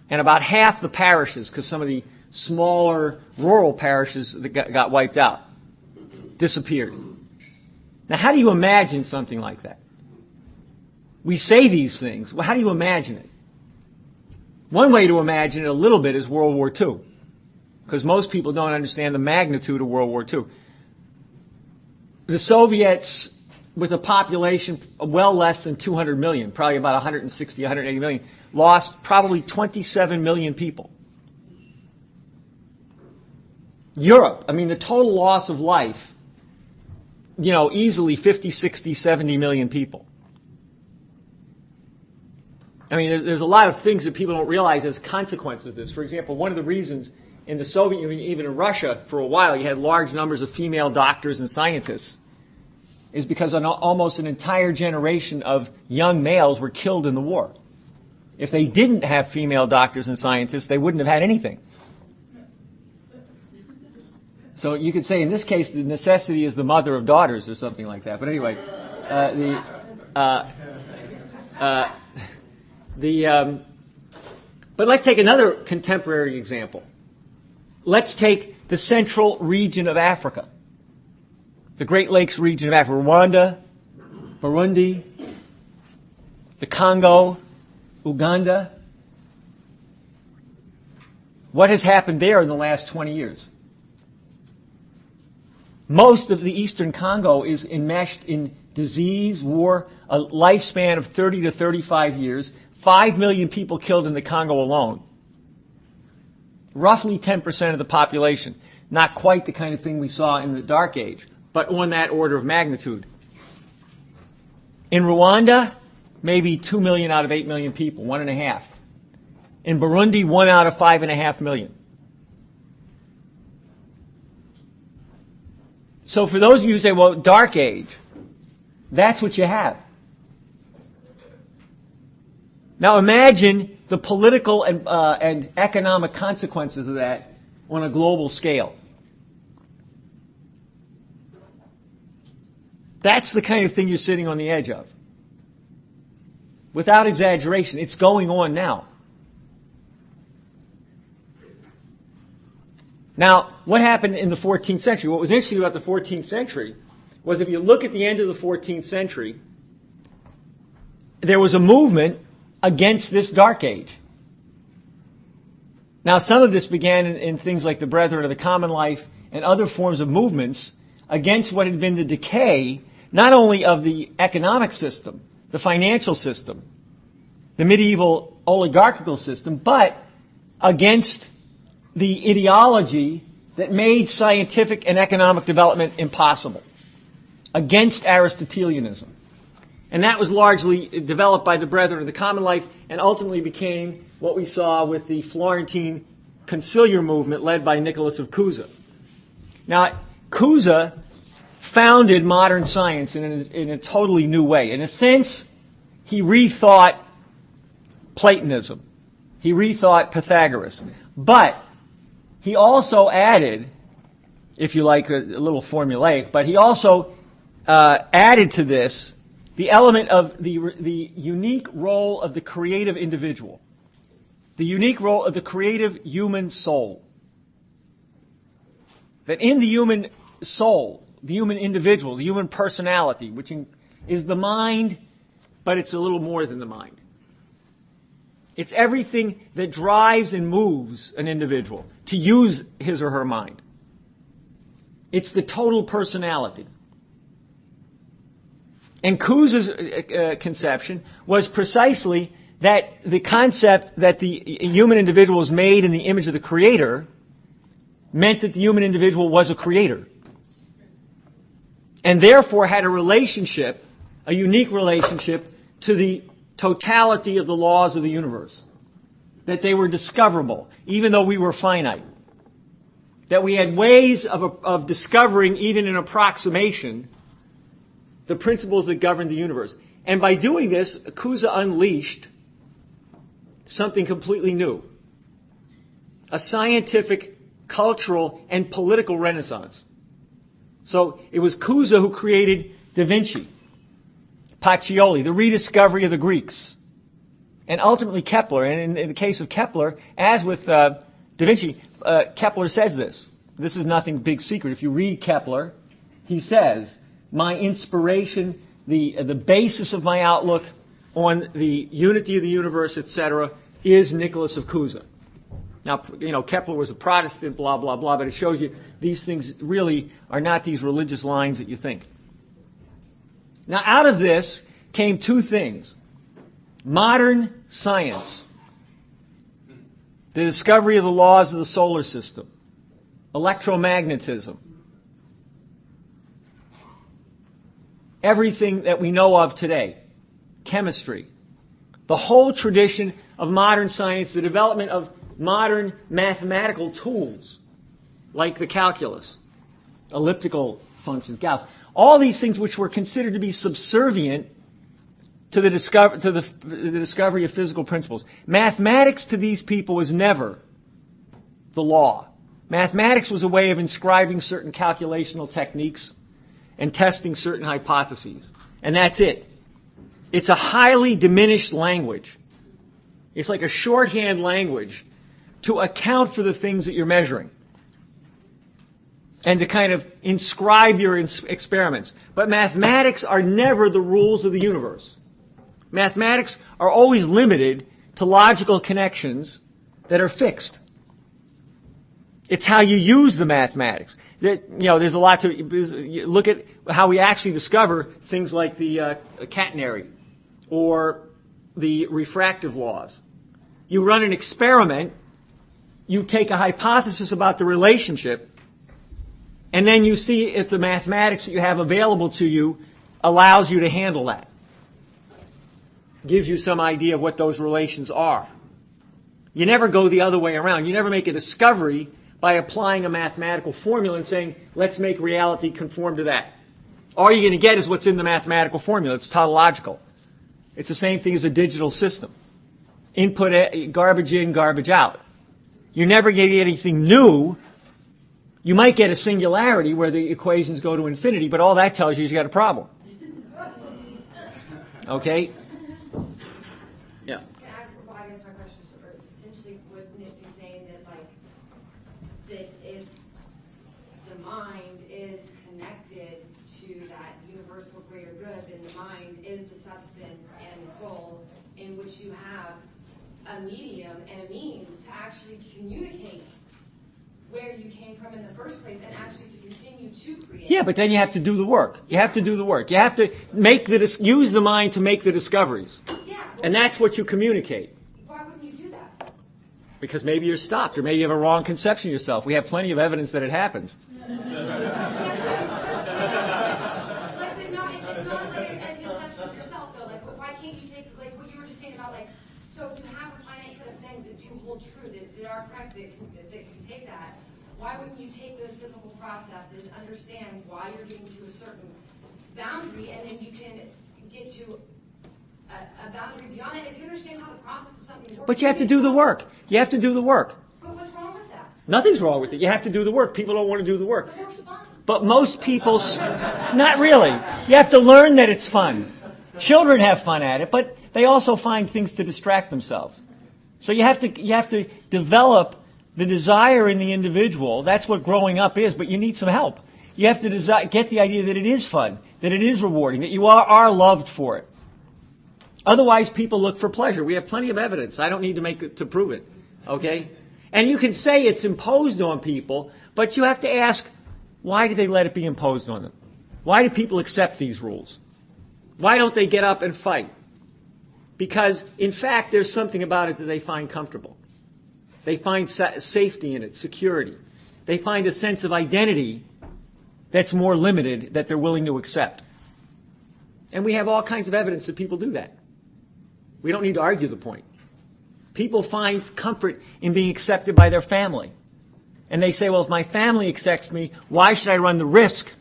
And about half the parishes, because some of the smaller rural parishes that got wiped out, disappeared. Now, how do you imagine something like that? We say these things. Well, how do you imagine it? One way to imagine it a little bit is World War II, because most people don't understand the magnitude of World War II. The Soviets, with a population well less than 200 million, probably about 160, 180 million, lost probably 27 million people. Europe, I mean, the total loss of life, easily 50, 60, 70 million people. I mean, there's a lot of things that people don't realize as consequences of this. For example, one of the reasons in the Soviet Union, even in Russia, for a while, you had large numbers of female doctors and scientists, is because almost an entire generation of young males were killed in the war. If they didn't have female doctors and scientists, they wouldn't have had anything. So you could say, in this case, the necessity is the mother of daughters, or something like that. But anyway, but let's take another contemporary example. Let's take the central region of Africa, the Great Lakes region of Africa, Rwanda, Burundi, the Congo, Uganda. What has happened there in the last 20 years? Most of the eastern Congo is enmeshed in disease, war, a lifespan of 30 to 35 years, 5 million people killed in the Congo alone. Roughly 10% of the population. Not quite the kind of thing we saw in the Dark Age, but on that order of magnitude. In Rwanda, maybe 2 million out of 8 million people, 1.5. In Burundi, 1 out of 5.5 million. So for those of you who say, well, Dark Age, that's what you have. Now imagine the political and economic consequences of that on a global scale. That's the kind of thing you're sitting on the edge of. Without exaggeration, it's going on now. Now, what happened in the 14th century? What was interesting about the 14th century was if you look at the end of the 14th century, there was a movement against this Dark Age. Now, some of this began in things like the Brethren of the Common Life and other forms of movements against what had been the decay, not only of the economic system, the financial system, the medieval oligarchical system, but against the ideology that made scientific and economic development impossible, against Aristotelianism. And that was largely developed by the Brethren of the Common Life and ultimately became what we saw with the Florentine conciliar movement led by Nicholas of Cusa. Now, Cusa founded modern science in a totally new way. In a sense, he rethought Platonism. He rethought Pythagoras. But he also added, if you like, a little formulaic, but he also added to this the element of the unique role of the creative individual, the unique role of the creative human soul. That in the human soul, the human individual, the human personality, which is the mind, but it's a little more than the mind. It's everything that drives and moves an individual to use his or her mind. It's the total personality. And Cusa's conception was precisely that the concept that the human individual was made in the image of the Creator meant that the human individual was a creator. And therefore had a relationship, a unique relationship, to the totality of the laws of the universe, that they were discoverable, even though we were finite, that we had ways of discovering, even in approximation, the principles that govern the universe. And by doing this, Kaluza unleashed something completely new, a scientific, cultural, and political renaissance. So it was Kaluza who created Da Vinci, Pacioli, the rediscovery of the Greeks, and ultimately Kepler. And in the case of Kepler, as with Da Vinci, Kepler says this. This is nothing big secret. If you read Kepler, he says, my inspiration, the basis of my outlook on the unity of the universe, etc., is Nicholas of Cusa. Now, Kepler was a Protestant, blah, blah, blah, but it shows you these things really are not these religious lines that you think. Now, out of this came two things. Modern science, the discovery of the laws of the solar system, electromagnetism, everything that we know of today, chemistry, the whole tradition of modern science, the development of modern mathematical tools like the calculus, elliptical functions, Gauss, all these things which were considered to be subservient to the discovery of physical principles. Mathematics to these people was never the law. Mathematics was a way of inscribing certain calculational techniques and testing certain hypotheses. And that's it. It's a highly diminished language. It's like a shorthand language to account for the things that you're measuring and to kind of inscribe your experiments. But mathematics are never the rules of the universe. Mathematics are always limited to logical connections that are fixed. It's how you use the mathematics. There's a lot to look at how we actually discover things like the catenary or the refractive laws. You run an experiment, you take a hypothesis about the relationship, and then you see if the mathematics that you have available to you allows you to handle that. Gives you some idea of what those relations are. You never go the other way around. You never make a discovery by applying a mathematical formula and saying, let's make reality conform to that. All you're going to get is what's in the mathematical formula. It's tautological. It's the same thing as a digital system. Input, garbage in, garbage out. You never get anything new. You might get a singularity where the equations go to infinity, but all that tells you is you got a problem. Okay? Yeah. I guess my question is, essentially, wouldn't it be saying that if the mind is connected to that universal greater good, then the mind is the substance and the soul in which you have a medium and a means to actually communicate where you came from in the first place and actually to continue to create. Yeah, but then you have to do the work. You have to do the work. You have to use the mind to make the discoveries. Yeah. And that's what you communicate. Why wouldn't you do that? Because maybe you're stopped, or maybe you have a wrong conception of yourself. We have plenty of evidence that it happens. But no, it's not like a conception of yourself, though. Like, why can't you take, like, what you were just saying about, like, so if you have a finite set of things that do hold true, that are correct, that can take that, why wouldn't you take those physical processes, understand why you're getting to a certain boundary, and then you can get to a boundary beyond it if you understand how the process of something works. But you have to do the work. You have to do the work. But what's wrong with that? Nothing's wrong with it. You have to do the work. People don't want to do the work. The work's fun. But most people, not really. You have to learn that it's fun. Children have fun at it, but they also find things to distract themselves. So you have to develop the desire in the individual. That's what growing up is, but you need some help. You have to get the idea that it is fun, that it is rewarding, that you are loved for it. Otherwise, people look for pleasure. We have plenty of evidence. I don't need to prove it. Okay? And you can say it's imposed on people, but you have to ask, why do they let it be imposed on them? Why do people accept these rules? Why don't they get up and fight? Because, in fact, there's something about it that they find comfortable. They find safety in it, security. They find a sense of identity that's more limited that they're willing to accept. And we have all kinds of evidence that people do that. We don't need to argue the point. People find comfort in being accepted by their family. And they say, well, if my family accepts me, why should I run the risk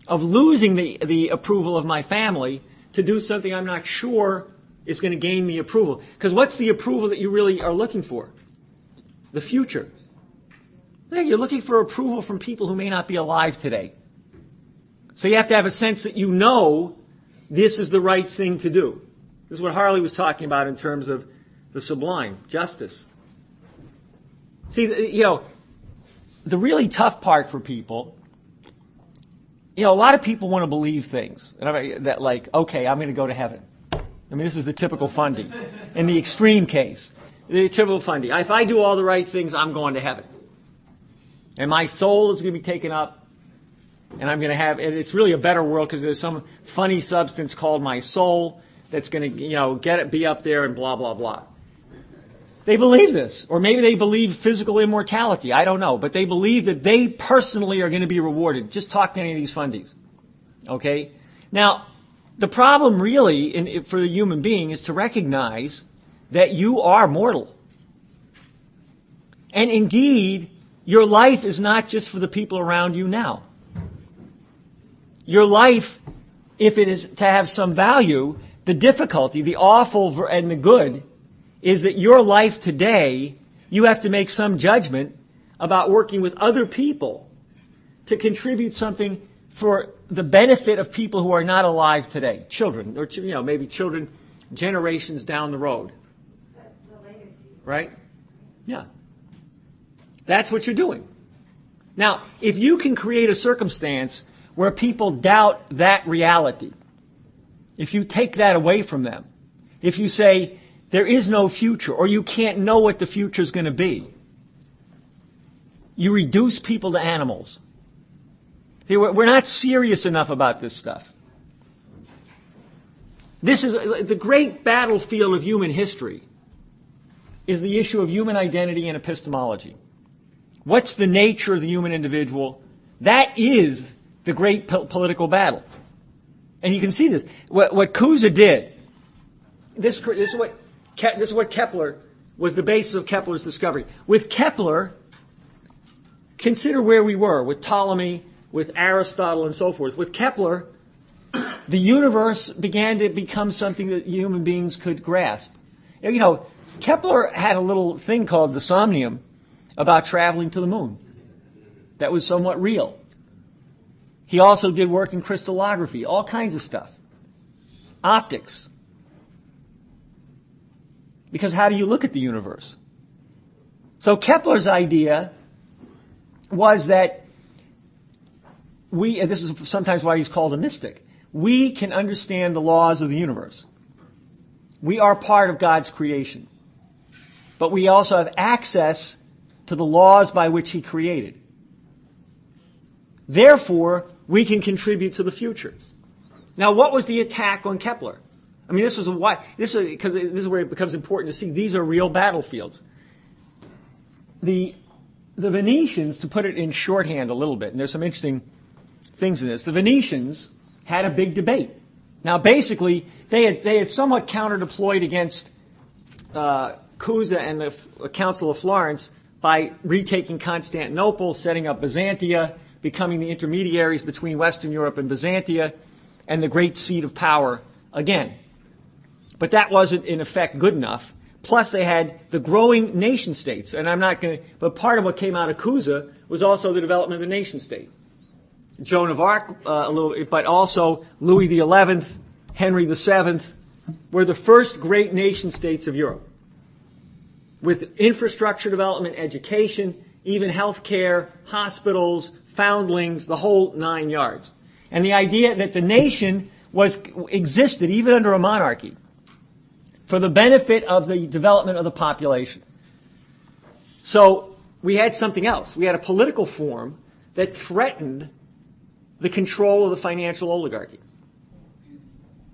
of losing the approval of my family to do something I'm not sure is going to gain me approval? Because what's the approval that you really are looking for? The future. Yeah, you're looking for approval from people who may not be alive today. So you have to have a sense that you know this is the right thing to do. This is what Harley was talking about in terms of the sublime, justice. See, the really tough part for people, a lot of people want to believe things. That like, okay, I'm going to go to heaven. I mean, this is the typical funding. In the extreme case, the typical funding. If I do all the right things, I'm going to heaven. And my soul is going to be taken up, and I'm going to have, and it's really a better world because there's some funny substance called my soul that's going to, be up there and blah, blah, blah. They believe this. Or maybe they believe physical immortality. I don't know. But they believe that they personally are going to be rewarded. Just talk to any of these fundies. Okay? Now, the problem really for the human being is to recognize that you are mortal. And indeed, your life is not just for the people around you now. Your life, if it is to have some value, the difficulty, the awful and the good, is that your life today, you have to make some judgment about working with other people to contribute something for the benefit of people who are not alive today. Children, or maybe children generations down the road. That's a legacy. Right? Yeah. That's what you're doing. Now, if you can create a circumstance where people doubt that reality, if you take that away from them, if you say, there is no future, or you can't know what the future is going to be, you reduce people to animals. See, we're not serious enough about this stuff. This is the great battlefield of human history, is the issue of human identity and epistemology. What's the nature of the human individual? That is the great political battle. And you can see this. What Cusa did, this is what Kepler was the basis of Kepler's discovery. With Kepler, consider where we were with Ptolemy, with Aristotle, and so forth. With Kepler, the universe began to become something that human beings could grasp. Kepler had a little thing called the somnium about traveling to the moon. That was somewhat real. He also did work in crystallography, all kinds of stuff. Optics. Because how do you look at the universe? So Kepler's idea was that and this is sometimes why he's called a mystic, we can understand the laws of the universe. We are part of God's creation. But we also have access to the laws by which he created. Therefore, we can contribute to the future. Now, what was the attack on Kepler? I mean, this is where it becomes important to see these are real battlefields. The Venetians, to put it in shorthand a little bit, and there's some interesting things in this, the Venetians had a big debate. Now, basically, they had somewhat counter-deployed against Cusa and the Council of Florence by retaking Constantinople, setting up Byzantia, becoming the intermediaries between Western Europe and Byzantia, and the great seat of power again. But that wasn't, in effect, good enough. Plus, they had the growing nation states. And I'm not going to, but part of what came out of Cusa was also the development of the nation state. Joan of Arc, a little, but also Louis XI, Henry VII, were the first great nation states of Europe. With infrastructure development, education, even health care, hospitals, foundlings, the whole 9 yards. And the idea that the nation existed, even under a monarchy, for the benefit of the development of the population. So we had something else. We had a political form that threatened the control of the financial oligarchy.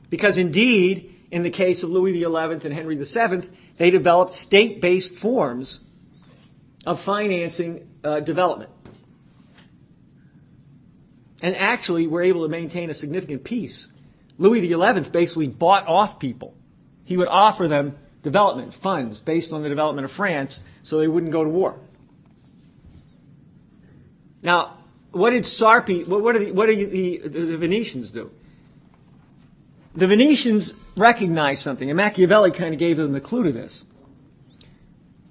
Because indeed, in the case of Louis XI and Henry VII, they developed state-based forms of financing development. And actually were able to maintain a significant peace. Louis XI basically bought off people. He would offer them development funds based on the development of France so they wouldn't go to war. Now, what did Sarpi, what do the Venetians do? The Venetians recognized something, and Machiavelli kind of gave them the clue to this.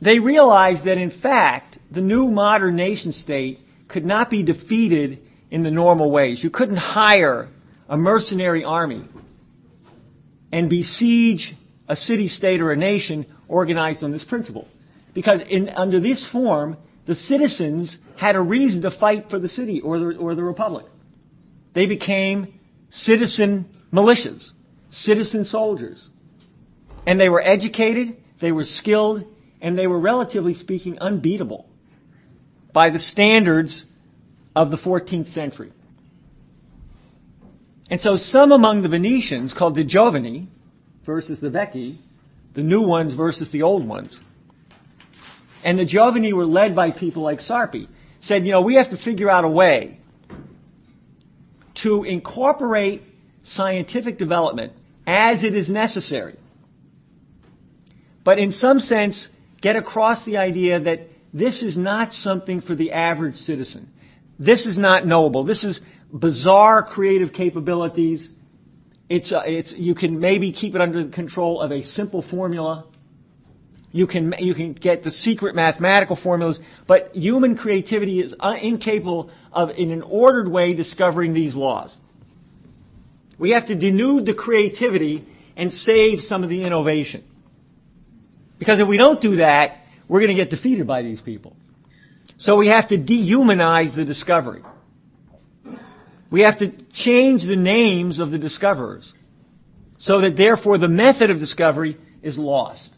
They realized that, in fact, the new modern nation state could not be defeated in the normal ways. You couldn't hire a mercenary army and besiege a city-state or a nation organized on this principle. Because under this form, the citizens had a reason to fight for the city or the republic. They became citizen militias, citizen soldiers. And they were educated, they were skilled, and they were, relatively speaking, unbeatable by the standards of the 14th century. And so some among the Venetians, called the Giovani versus the Vecchi, the new ones versus the old ones, and the Giovani were led by people like Sarpi, said, we have to figure out a way to incorporate scientific development as it is necessary, but in some sense get across the idea that this is not something for the average citizen. This is not knowable. This is bizarre creative capabilities. You can maybe keep it under the control of a simple formula. You can get the secret mathematical formulas, but human creativity is incapable of, in an ordered way, discovering these laws. We have to denude the creativity and save some of the innovation. Because if we don't do that, we're going to get defeated by these people. So we have to dehumanize the discovery. We have to change the names of the discoverers so that therefore the method of discovery is lost.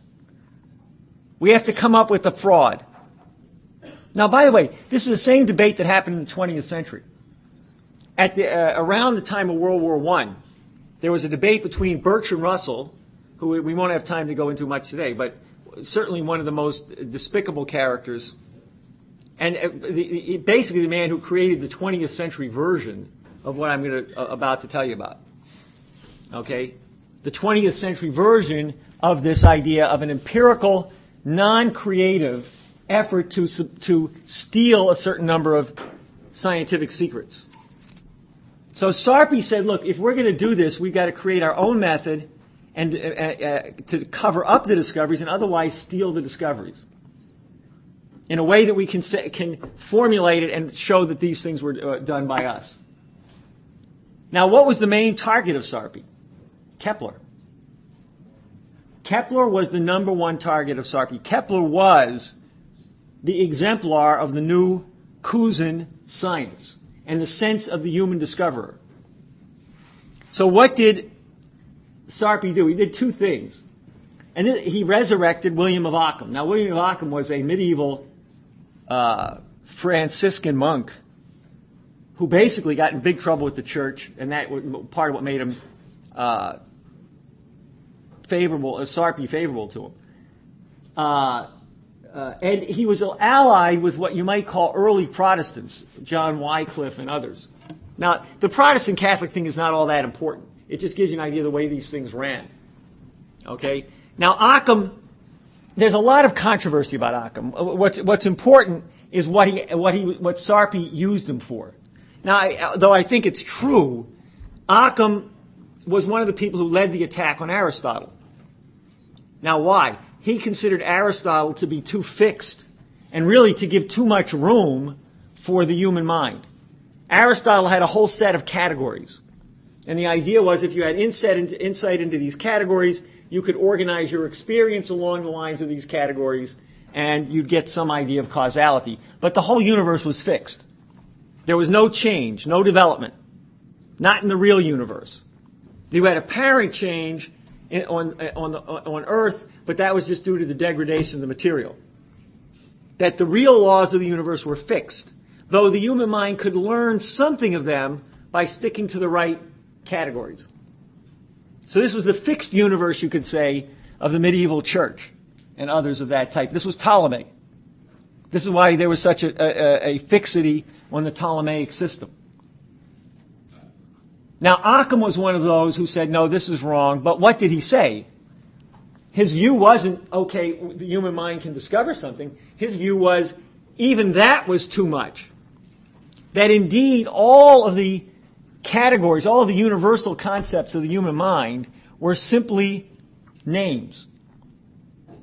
We have to come up with a fraud. Now, by the way, this is the same debate that happened in the 20th century. Around the time of World War I, there was a debate between Bertrand Russell, who we won't have time to go into much today, but certainly one of the most despicable characters, and basically the man who created the 20th century version of what I'm about to tell you about. Okay? The 20th century version of this idea of an empirical, non-creative effort to steal a certain number of scientific secrets. So Sarpi said, look, if we're going to do this, we've got to create our own method and to cover up the discoveries and otherwise steal the discoveries in a way that we can formulate it and show that these things were done by us. Now, what was the main target of Sarpi? Kepler. Kepler was the number one target of Sarpi. Kepler was the exemplar of the new Cousin science and the sense of the human discoverer. So what did Sarpi do? He did two things. And he resurrected William of Ockham. Now, William of Ockham was a medieval Franciscan monk who basically got in big trouble with the church, and that was part of what made him Sarpi favorable to him. And he was allied with what you might call early Protestants, John Wycliffe and others. Now, the Protestant Catholic thing is not all that important. It just gives you an idea of the way these things ran. Okay? Now, Occam, there's a lot of controversy about Occam. What's important is what Sarpi used him for. Now, though I think it's true, Occam was one of the people who led the attack on Aristotle. Now, why? He considered Aristotle to be too fixed and really to give too much room for the human mind. Aristotle had a whole set of categories. And the idea was if you had insight into these categories, you could organize your experience along the lines of these categories and you'd get some idea of causality. But the whole universe was fixed. There was no change, no development. Not in the real universe. You had apparent change on Earth, but that was just due to the degradation of the material. That the real laws of the universe were fixed, though the human mind could learn something of them by sticking to the right categories. So this was the fixed universe, you could say, of the medieval church and others of that type. This was Ptolemy. This is why there was such a fixity on the Ptolemaic system. Now, Occam was one of those who said, no, this is wrong. But what did he say? his view wasn't, okay, the human mind can discover something. His view was, even that was too much. That indeed all of the categories, all of the universal concepts of the human mind were simply names.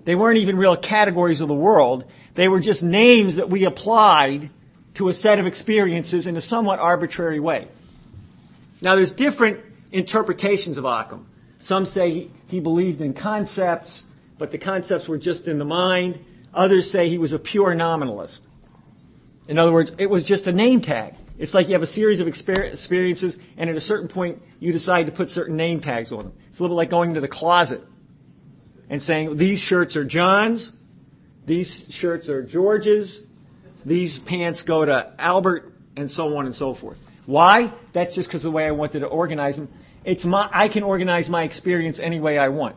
They weren't even real categories of the world. They were just names that we applied to a set of experiences in a somewhat arbitrary way. Now, there's different interpretations of Occam. Some say he believed in concepts, but the concepts were just in the mind. Others say he was a pure nominalist. In other words, it was just a name tag. It's like you have a series of experiences, and at a certain point, you decide to put certain name tags on them. It's a little bit like going to the closet and saying, these shirts are John's, these shirts are George's, these pants go to Albert, and so on and so forth. Why? That's just because of the way I wanted to organize them. I can organize my experience any way I want.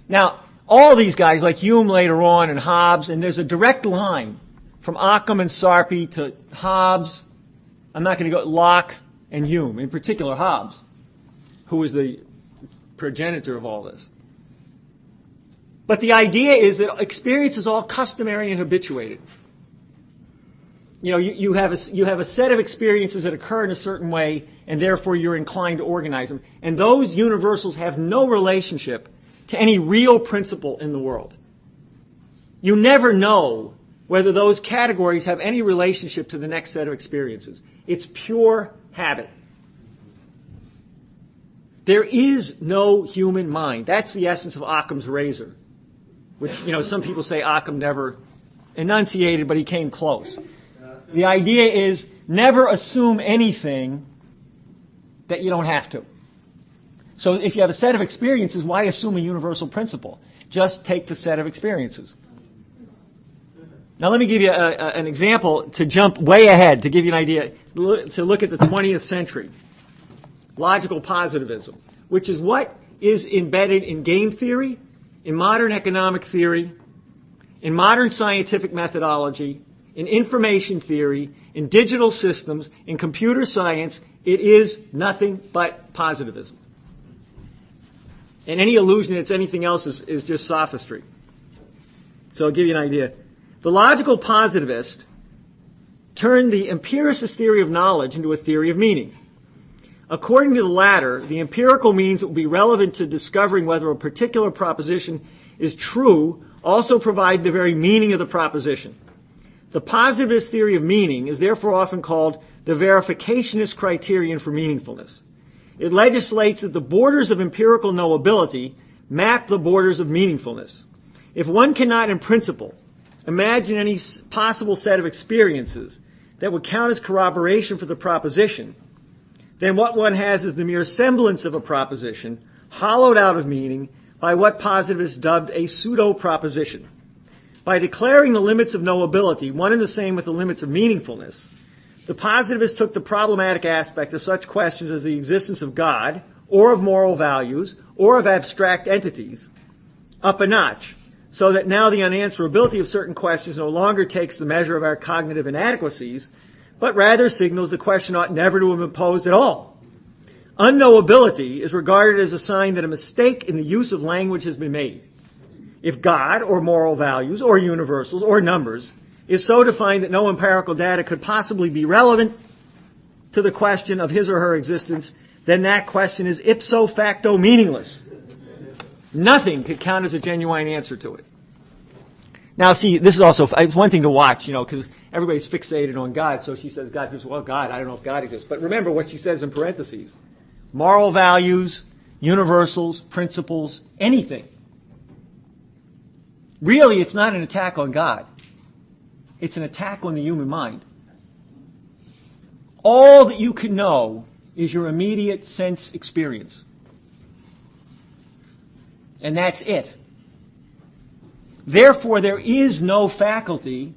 Now, all these guys, like Hume later on and Hobbes, and there's a direct line from Occam and Sarpi to Hobbes. I'm not going to go Locke and Hume, in particular Hobbes, who was the progenitor of all this. But the idea is that experience is all customary and habituated. You know, you have a set of experiences that occur in a certain way, and therefore you're inclined to organize them. And those universals have no relationship to any real principle in the world. You never know whether those categories have any relationship to the next set of experiences. It's pure habit. There is no human mind. That's the essence of Occam's razor, which, you know, some people say Occam never enunciated, but he came close. The idea is never assume anything that you don't have to. So if you have a set of experiences, why assume a universal principle? Just take the set of experiences. Now let me give you an example to jump way ahead, to give you an idea, to look at the 20th century. Logical positivism, which is what is embedded in game theory, in modern economic theory, in modern scientific methodology, in information theory, in digital systems, in computer science. It is nothing but positivism. And any illusion that it's anything else is just sophistry. So I'll give you an idea. The logical positivist turned the empiricist theory of knowledge into a theory of meaning. According to the latter, the empirical means that will be relevant to discovering whether a particular proposition is true also provide the very meaning of the proposition. The positivist theory of meaning is therefore often called the verificationist criterion for meaningfulness. It legislates that the borders of empirical knowability map the borders of meaningfulness. If one cannot, in principle, imagine any possible set of experiences that would count as corroboration for the proposition, then what one has is the mere semblance of a proposition, hollowed out of meaning by what positivists dubbed a pseudo-proposition. By declaring the limits of knowability one and the same with the limits of meaningfulness, the positivists took the problematic aspect of such questions as the existence of God, or of moral values, or of abstract entities, up a notch, so that now the unanswerability of certain questions no longer takes the measure of our cognitive inadequacies, but rather signals the question ought never to have been posed at all. Unknowability is regarded as a sign that a mistake in the use of language has been made. If God, or moral values, or universals, or numbers, is so defined that no empirical data could possibly be relevant to the question of his or her existence, then that question is ipso facto meaningless. Nothing could count as a genuine answer to it. Now, see, this is also, it's one thing to watch, you know, because everybody's fixated on God. So she says God, well, God, I don't know if God exists. But remember what she says in parentheses. Moral values, universals, principles, anything. Really, it's not an attack on God. It's an attack on the human mind. All that you can know is your immediate sense experience. And that's it. Therefore, there is no faculty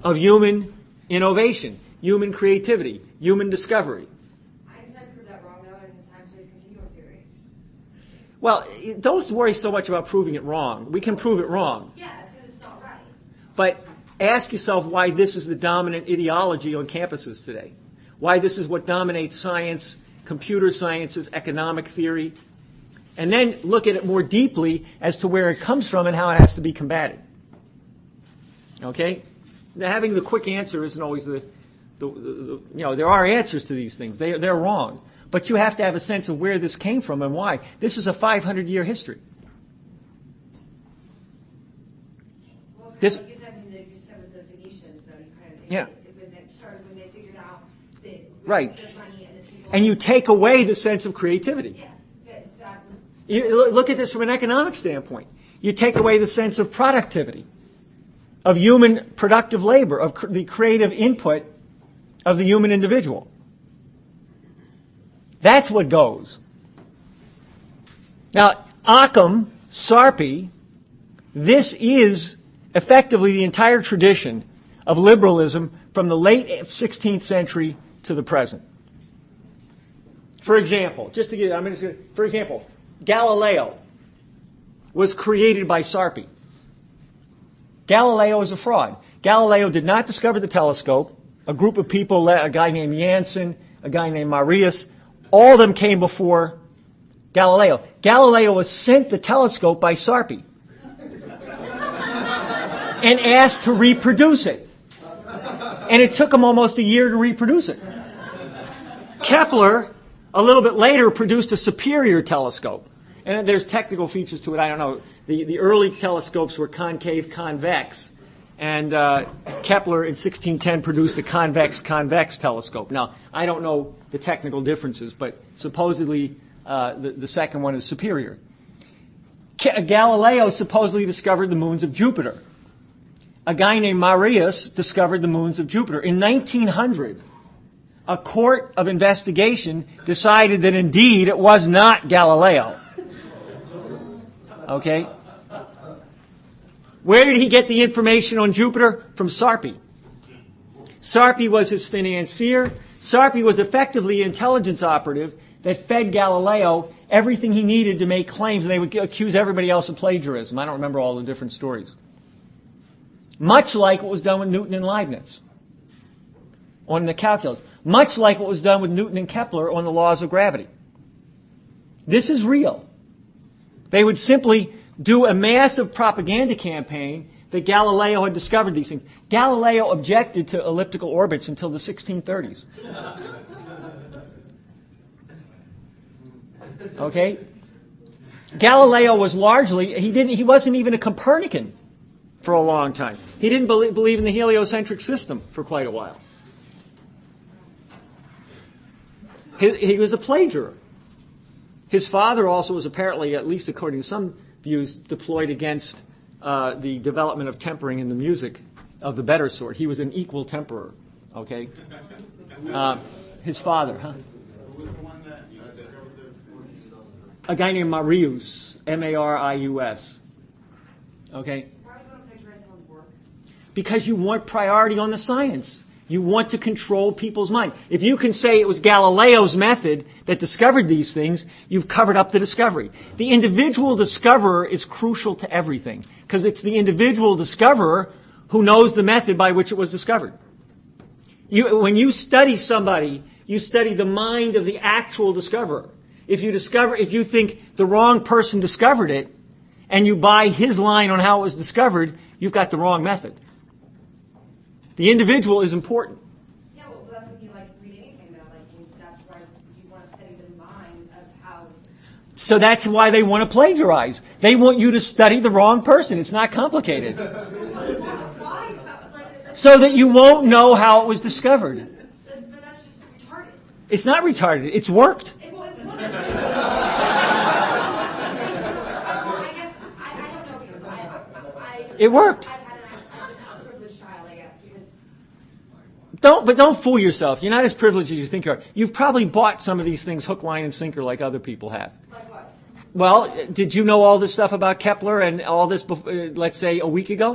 of human innovation, human creativity, human discovery. Einstein proved that wrong, though, in his time-space continuum theory. Well, don't worry so much about proving it wrong. We can prove it wrong. Yeah, because it's not right. But ask yourself why this is the dominant ideology on campuses today. Why this is what dominates science, computer sciences, economic theory. and then look at it more deeply as to where it comes from and how it has to be combated. Okay? Now, having the quick answer isn't always there are answers to these things. They're wrong. But you have to have a sense of where this came from and why. This is a 500-year history. Well, it's This- kind of like you said with the Phoenicians, though, you kind of, Yeah. when they figured out the Right. money and the people. And you take away the sense of creativity. Yeah, that You look at this from an economic standpoint. You take away the sense of productivity, of human productive labor, of the creative input of the human individual. That's what goes. Now, Occam, Sarpi, this is effectively the entire tradition of liberalism from the late 16th century to the present. For example, Galileo was created by Sarpi. Galileo is a fraud. Galileo did not discover the telescope. A group of people, a guy named Janssen, a guy named Marius, all of them came before Galileo. Galileo was sent the telescope by Sarpi and asked to reproduce it. And it took him almost a year to reproduce it. Kepler, a little bit later, produced a superior telescope. And there's technical features to it, I don't know. The early telescopes were concave convex. And Kepler in 1610 produced a convex-convex telescope. Now, I don't know the technical differences, but supposedly the second one is superior. Galileo supposedly discovered the moons of Jupiter. A guy named Marius discovered the moons of Jupiter. In 1900, a court of investigation decided that indeed it was not Galileo. Okay? Where did he get the information on Jupiter? From Sarpi. Sarpi was his financier. Sarpi was effectively an intelligence operative that fed Galileo everything he needed to make claims, and they would accuse everybody else of plagiarism. I don't remember all the different stories. Much like what was done with Newton and Leibniz on the calculus. Much like what was done with Newton and Kepler on the laws of gravity. This is real. They would simply do a massive propaganda campaign that Galileo had discovered these things. Galileo objected to elliptical orbits until the 1630s. Okay? Galileo was largely, he wasn't even a Copernican for a long time. He didn't believe in the heliocentric system for quite a while. He was a plagiarist. His father also was apparently, at least according to some views, deployed against the development of tempering in the music of the better sort. He was an equal temperer. Okay? His father, huh? Who was the one that you discovered the... A guy named Marius, Marius. Okay? Why would you want to plagiarize someone's work? Because you want priority on the science. You want to control people's mind. If you can say it was Galileo's method that discovered these things, you've covered up the discovery. The individual discoverer is crucial to everything, because it's the individual discoverer who knows the method by which it was discovered. When you study somebody, you study the mind of the actual discoverer. If you think the wrong person discovered it, and you buy his line on how it was discovered, you've got the wrong method. The individual is important. Yeah, well, that's when you read anything, though. That's why you want to study the mind of how. So that's why they want to plagiarize. They want you to study the wrong person. It's not complicated. Why? So that you won't know how it was discovered. But that's just retarded. It's not retarded. It's worked. I guess I don't know because It worked. I've had a privileged child, I guess, because Don't fool yourself. You're not as privileged as you think you are. You've probably bought some of these things hook, line, and sinker like other people have. like what? Well, did you know all this stuff about Kepler and all this, let's say, a week ago?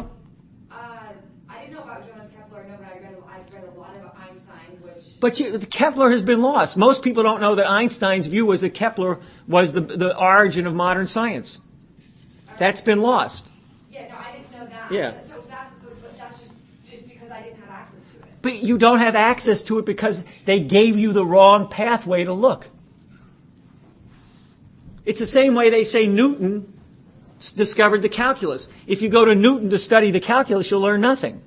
I didn't know about Johannes Kepler. No, but I've read a lot about Einstein, which. But Kepler has been lost. Most people don't know that Einstein's view was that Kepler was the origin of modern science. That's been lost. Yeah, no, I didn't know that. Yeah. So but that's just because I didn't have access to it. But you don't have access to it because they gave you the wrong pathway to look. It's the same way they say Newton discovered the calculus. If you go to Newton to study the calculus, you'll learn nothing.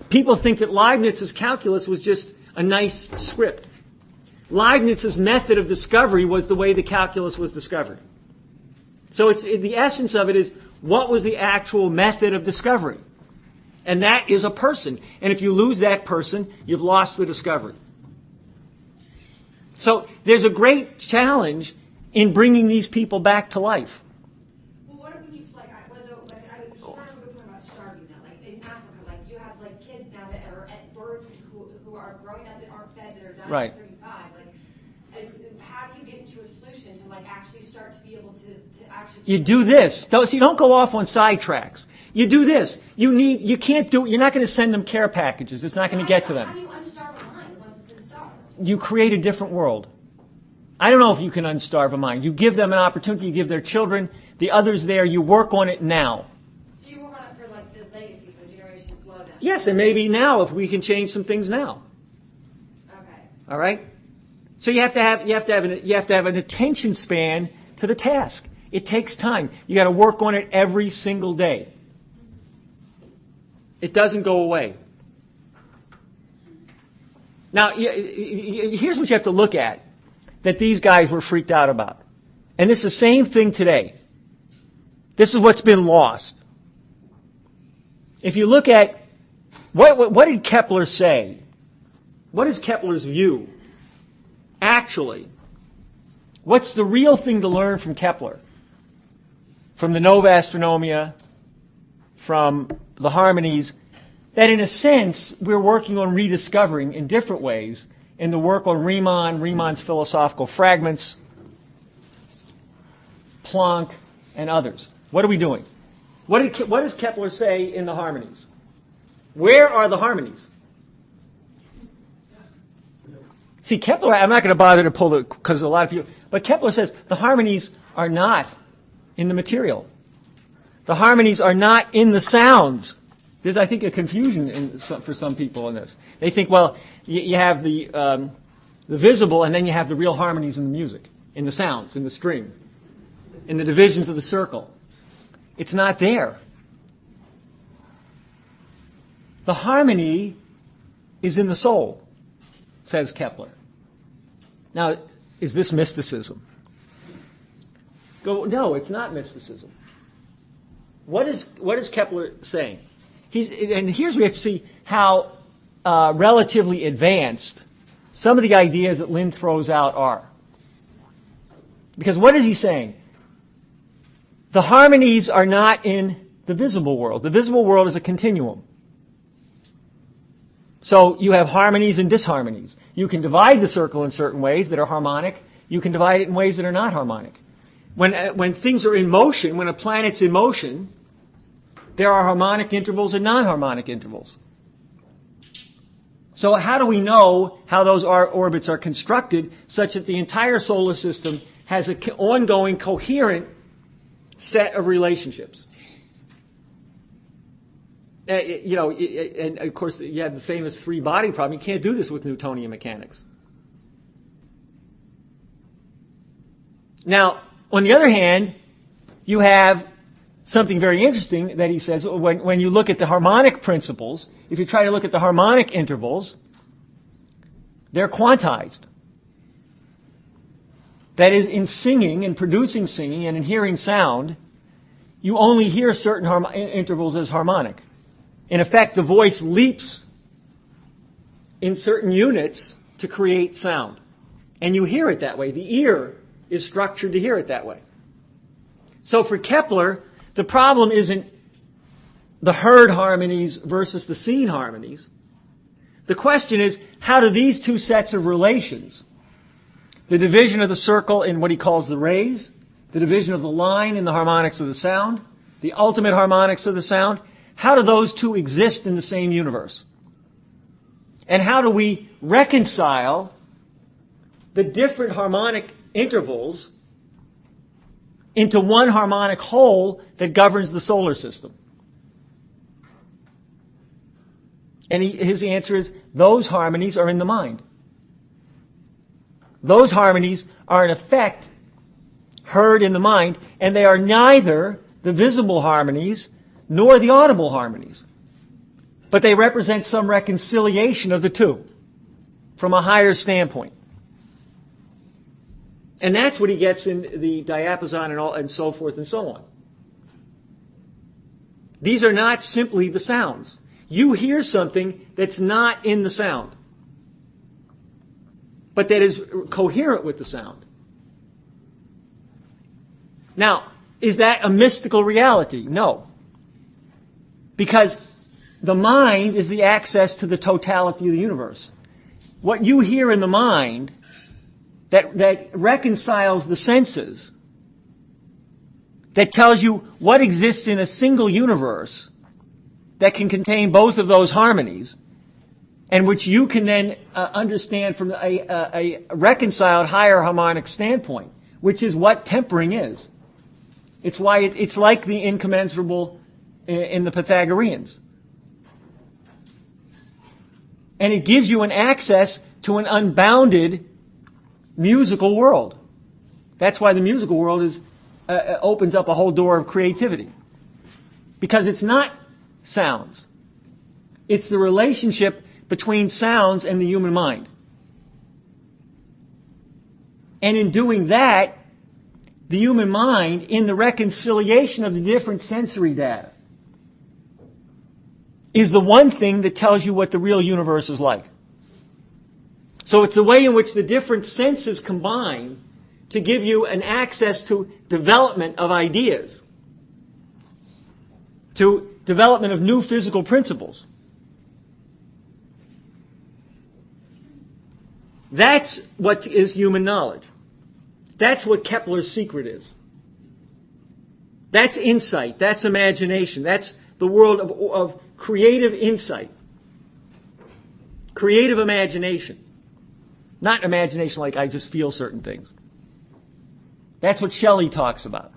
People think that Leibniz's calculus was just a nice script. Leibniz's method of discovery was the way the calculus was discovered. So the essence of it is, what was the actual method of discovery? And that is a person. And if you lose that person, you've lost the discovery. So there's a great challenge in bringing these people back to life. Well, what if you like? I was brought up a good point about starving now. Like in Africa, like you have like kids now that are at birth who are growing up that aren't fed, that are dying Right. at 35. Like, how do you get into a solution to like actually start to be able to actually? You do this. So you don't go off on sidetracks. You do this. You can't do it. You're not going to send them care packages. It's not going to get to them. How do you unstarve a mind once it's been starved? You create a different world. I don't know if you can unstarve a mind. You give them an opportunity. You give their children, the others there. You work on it now. So you work on it for like the legacy for the generations below them. Yes, and maybe now if we can change some things now. Okay. All right. So you have to have an attention span to the task. It takes time. You got to work on it every single day. It doesn't go away. Now, here's what you have to look at that these guys were freaked out about. And it's the same thing today. This is what's been lost. If you look at what did Kepler say? What is Kepler's view? Actually, what's the real thing to learn from Kepler? From the Nova Astronomia, from the harmonies, that in a sense we're working on rediscovering in different ways in the work on Riemann's philosophical fragments, Planck, and others. What are we doing? What does Kepler say in the harmonies? Where are the harmonies? See, Kepler, I'm not going to bother to pull it because a lot of people, but Kepler says the harmonies are not in the material. The harmonies are not in the sounds. There's, I think, a confusion for some people in this. They think, well, you have the visible, and then you have the real harmonies in the music, in the sounds, in the string, in the divisions of the circle. It's not there. The harmony is in the soul, says Kepler. Now, is this mysticism? No, it's not mysticism. What is Kepler saying? And here's where we have to see how relatively advanced some of the ideas that Lynn throws out are. Because what is he saying? The harmonies are not in the visible world. The visible world is a continuum. So you have harmonies and disharmonies. You can divide the circle in certain ways that are harmonic. You can divide it in ways that are not harmonic. When things are in motion, when a planet's in motion, there are harmonic intervals and non-harmonic intervals. So how do we know how those orbits are constructed such that the entire solar system has an ongoing, coherent set of relationships? And of course, you have the famous three-body problem. You can't do this with Newtonian mechanics. Now, on the other hand, you have something very interesting that he says. When you look at the harmonic principles, if you try to look at the harmonic intervals, they're quantized. That is, in singing and producing singing and in hearing sound, you only hear certain intervals as harmonic. In effect, the voice leaps in certain units to create sound. And you hear it that way. The ear is structured to hear it that way. So for Kepler, the problem isn't the heard harmonies versus the seen harmonies. The question is, how do these two sets of relations, the division of the circle in what he calls the rays, the division of the line in the harmonics of the sound, the ultimate harmonics of the sound, how do those two exist in the same universe? And how do we reconcile the different harmonic intervals into one harmonic whole that governs the solar system? And his answer is, those harmonies are in the mind. Those harmonies are, in effect, heard in the mind, and they are neither the visible harmonies nor the audible harmonies. But they represent some reconciliation of the two from a higher standpoint. And that's what he gets in the diapason and so forth and so on. These are not simply the sounds. You hear something that's not in the sound, but that is coherent with the sound. Now, is that a mystical reality? No. Because the mind is the access to the totality of the universe. What you hear in the mind that reconciles the senses, that tells you what exists in a single universe that can contain both of those harmonies, and which you can then understand from a reconciled higher harmonic standpoint, which is what tempering is. It's why it's like the incommensurable in the Pythagoreans. And it gives you an access to an unbounded musical world. That's why the musical world opens up a whole door of creativity. Because it's not sounds. It's the relationship between sounds and the human mind. And in doing that, the human mind, in the reconciliation of the different sensory data, is the one thing that tells you what the real universe is like. So it's the way in which the different senses combine to give you an access to development of ideas, to development of new physical principles. That's what is human knowledge. That's what Kepler's secret is. That's insight. That's imagination. That's the world of creative insight. Creative imagination. Not imagination like I just feel certain things. That's what Shelley talks about.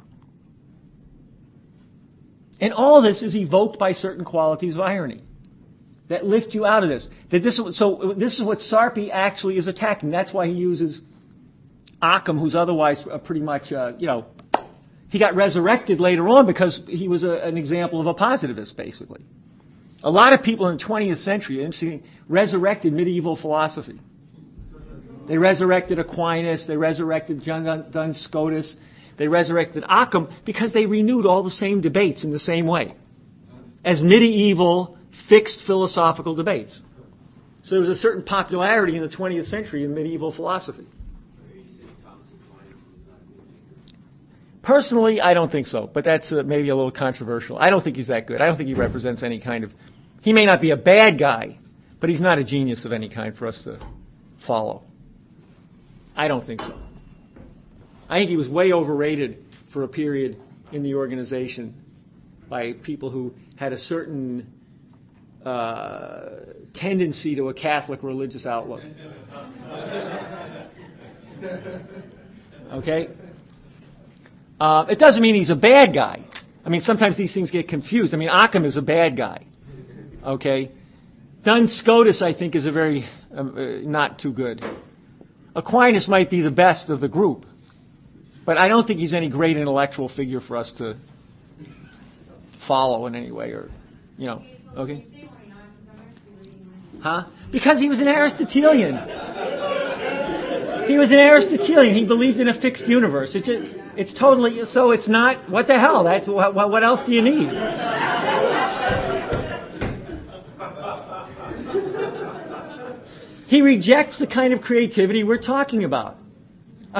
And all this is evoked by certain qualities of irony that lift you out of this. So this is what Sarpi actually is attacking. That's why he uses Occam, who's otherwise pretty much, he got resurrected later on because he was an example of a positivist, basically. A lot of people in the 20th century resurrected medieval philosophy. They resurrected Aquinas, they resurrected Duns Scotus, they resurrected Occam because they renewed all the same debates in the same way as medieval fixed philosophical debates. So there was a certain popularity in the 20th century in medieval philosophy. Personally, I don't think so, but that's maybe a little controversial. I don't think he's that good. I don't think he represents any kind of... He may not be a bad guy, but he's not a genius of any kind for us to follow. I don't think so. I think he was way overrated for a period in the organization by people who had a certain tendency to a Catholic religious outlook. Okay? It doesn't mean he's a bad guy. I mean, sometimes these things get confused. I mean, Occam is a bad guy. Okay? Duns Scotus, I think, is a very not too good. Aquinas might be the best of the group, but I don't think he's any great intellectual figure for us to follow in any way, or, okay? Huh? Because he was an Aristotelian. He was an Aristotelian. He believed in a fixed universe. It's totally, so it's not, what the hell? That's what else do you need? He rejects the kind of creativity we're talking about.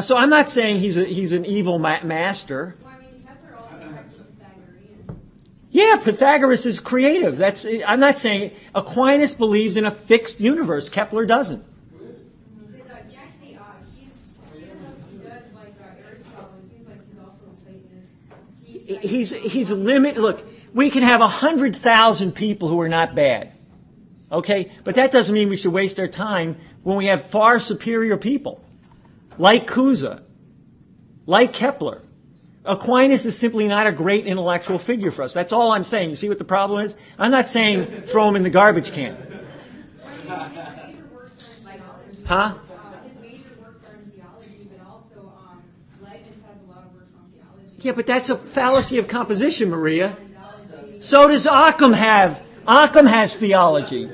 So I'm not saying he's an evil master. Well, I mean, Kepler also rejects the Pythagoreans. Yeah, Pythagoras is creative. I'm not saying Aquinas believes in a fixed universe. Kepler doesn't. Because he actually, even though he does like Aristotle, it seems like he's also a Platonist. He's a limit. Look, we can have 100,000 people who are not bad. Okay? But that doesn't mean we should waste our time when we have far superior people. Like Cusa. Like Kepler. Aquinas is simply not a great intellectual figure for us. That's all I'm saying. You see what the problem is? I'm not saying throw him in the garbage can. Huh? His major works are in theology, but also Leibniz has a lot of works Yeah, but that's a fallacy of composition, Maria. So does Occam have. Occam has theology.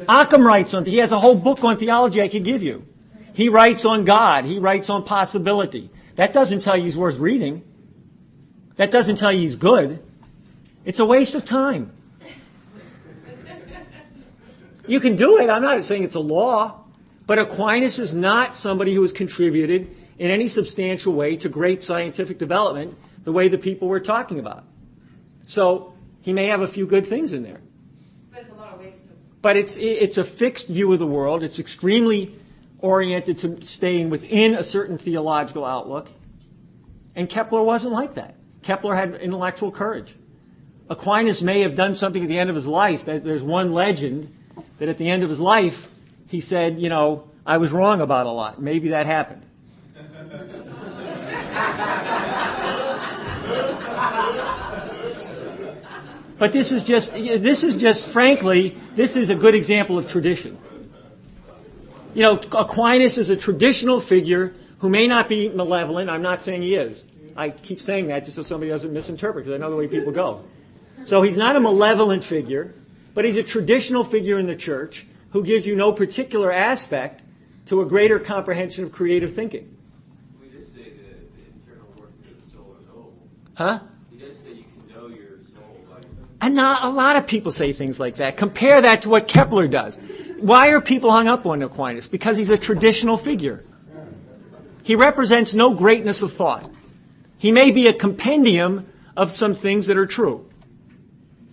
Occam writes on, he has a whole book on theology I could give you. He writes on God. He writes on possibility. That doesn't tell you he's worth reading. That doesn't tell you he's good. It's a waste of time. You can do it. I'm not saying it's a law. But Aquinas is not somebody who has contributed in any substantial way to great scientific development the way the people we're talking about. So he may have a few good things in there. But it's a lot of ways to. But it's a fixed view of the world. It's extremely oriented to staying within a certain theological outlook. And Kepler wasn't like that. Kepler had intellectual courage. Aquinas may have done something at the end of his life. There's one legend that at the end of his life, he said, you know, I was wrong about a lot. Maybe that happened. But this is just, frankly, this is a good example of tradition. You know, Aquinas is a traditional figure who may not be malevolent. I'm not saying he is. I keep saying that just so somebody doesn't misinterpret, because I know the way people go. So he's not a malevolent figure, but he's a traditional figure in the church who gives you no particular aspect to a greater comprehension of creative thinking. We just say the internal working of the soul is knowable. Huh? He does say you can know your soul. And not a lot of people say things like that. Compare that to what Kepler does. Why are people hung up on Aquinas? Because he's a traditional figure. He represents no greatness of thought. He may be a compendium of some things that are true.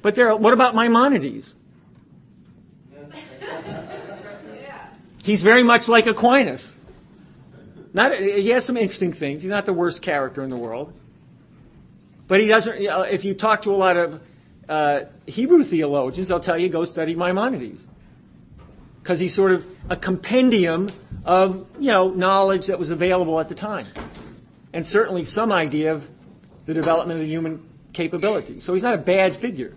But what about Maimonides? He's very much like Aquinas. He has some interesting things. He's not the worst character in the world. But he doesn't. If you talk to a lot of Hebrew theologians, they'll tell you go study Maimonides, because he's sort of a compendium of knowledge that was available at the time, and certainly some idea of the development of the human capability. So he's not a bad figure.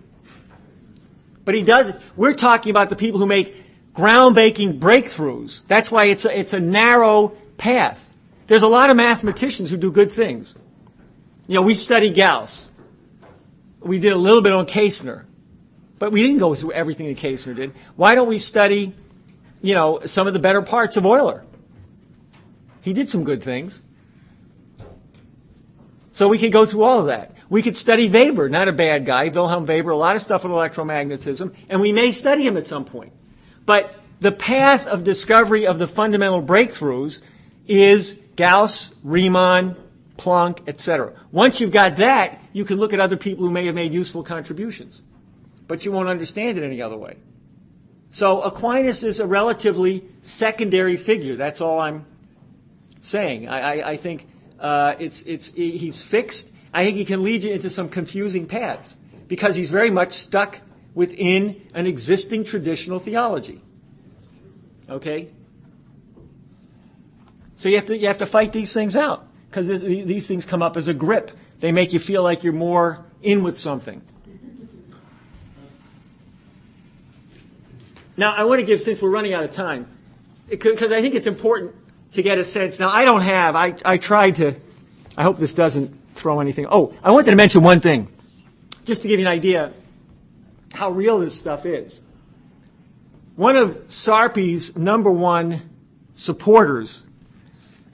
But he does. We're talking about the people who make groundbreaking breakthroughs. That's why it's a narrow path. There's a lot of mathematicians who do good things. We study Gauss. We did a little bit on Kästner. But we didn't go through everything that Kästner did. Why don't we study, some of the better parts of Euler? He did some good things. So we could go through all of that. We could study Weber, not a bad guy, Wilhelm Weber, a lot of stuff on electromagnetism, and we may study him at some point. But the path of discovery of the fundamental breakthroughs is Gauss, Riemann, Planck, etc. Once you've got that, you can look at other people who may have made useful contributions. But you won't understand it any other way. So Aquinas is a relatively secondary figure. That's all I'm saying. I think he's fixed. I think he can lead you into some confusing paths because he's very much stuck within an existing traditional theology. Okay? So you have to fight these things out, because these things come up as a grip. They make you feel like you're more in with something. Now, I want to give, since we're running out of time, because I think it's important to get a sense. Now, I tried to, I hope this doesn't throw anything. Oh, I wanted to mention one thing, just to give you an idea how real this stuff is. One of Sarpi's number one supporters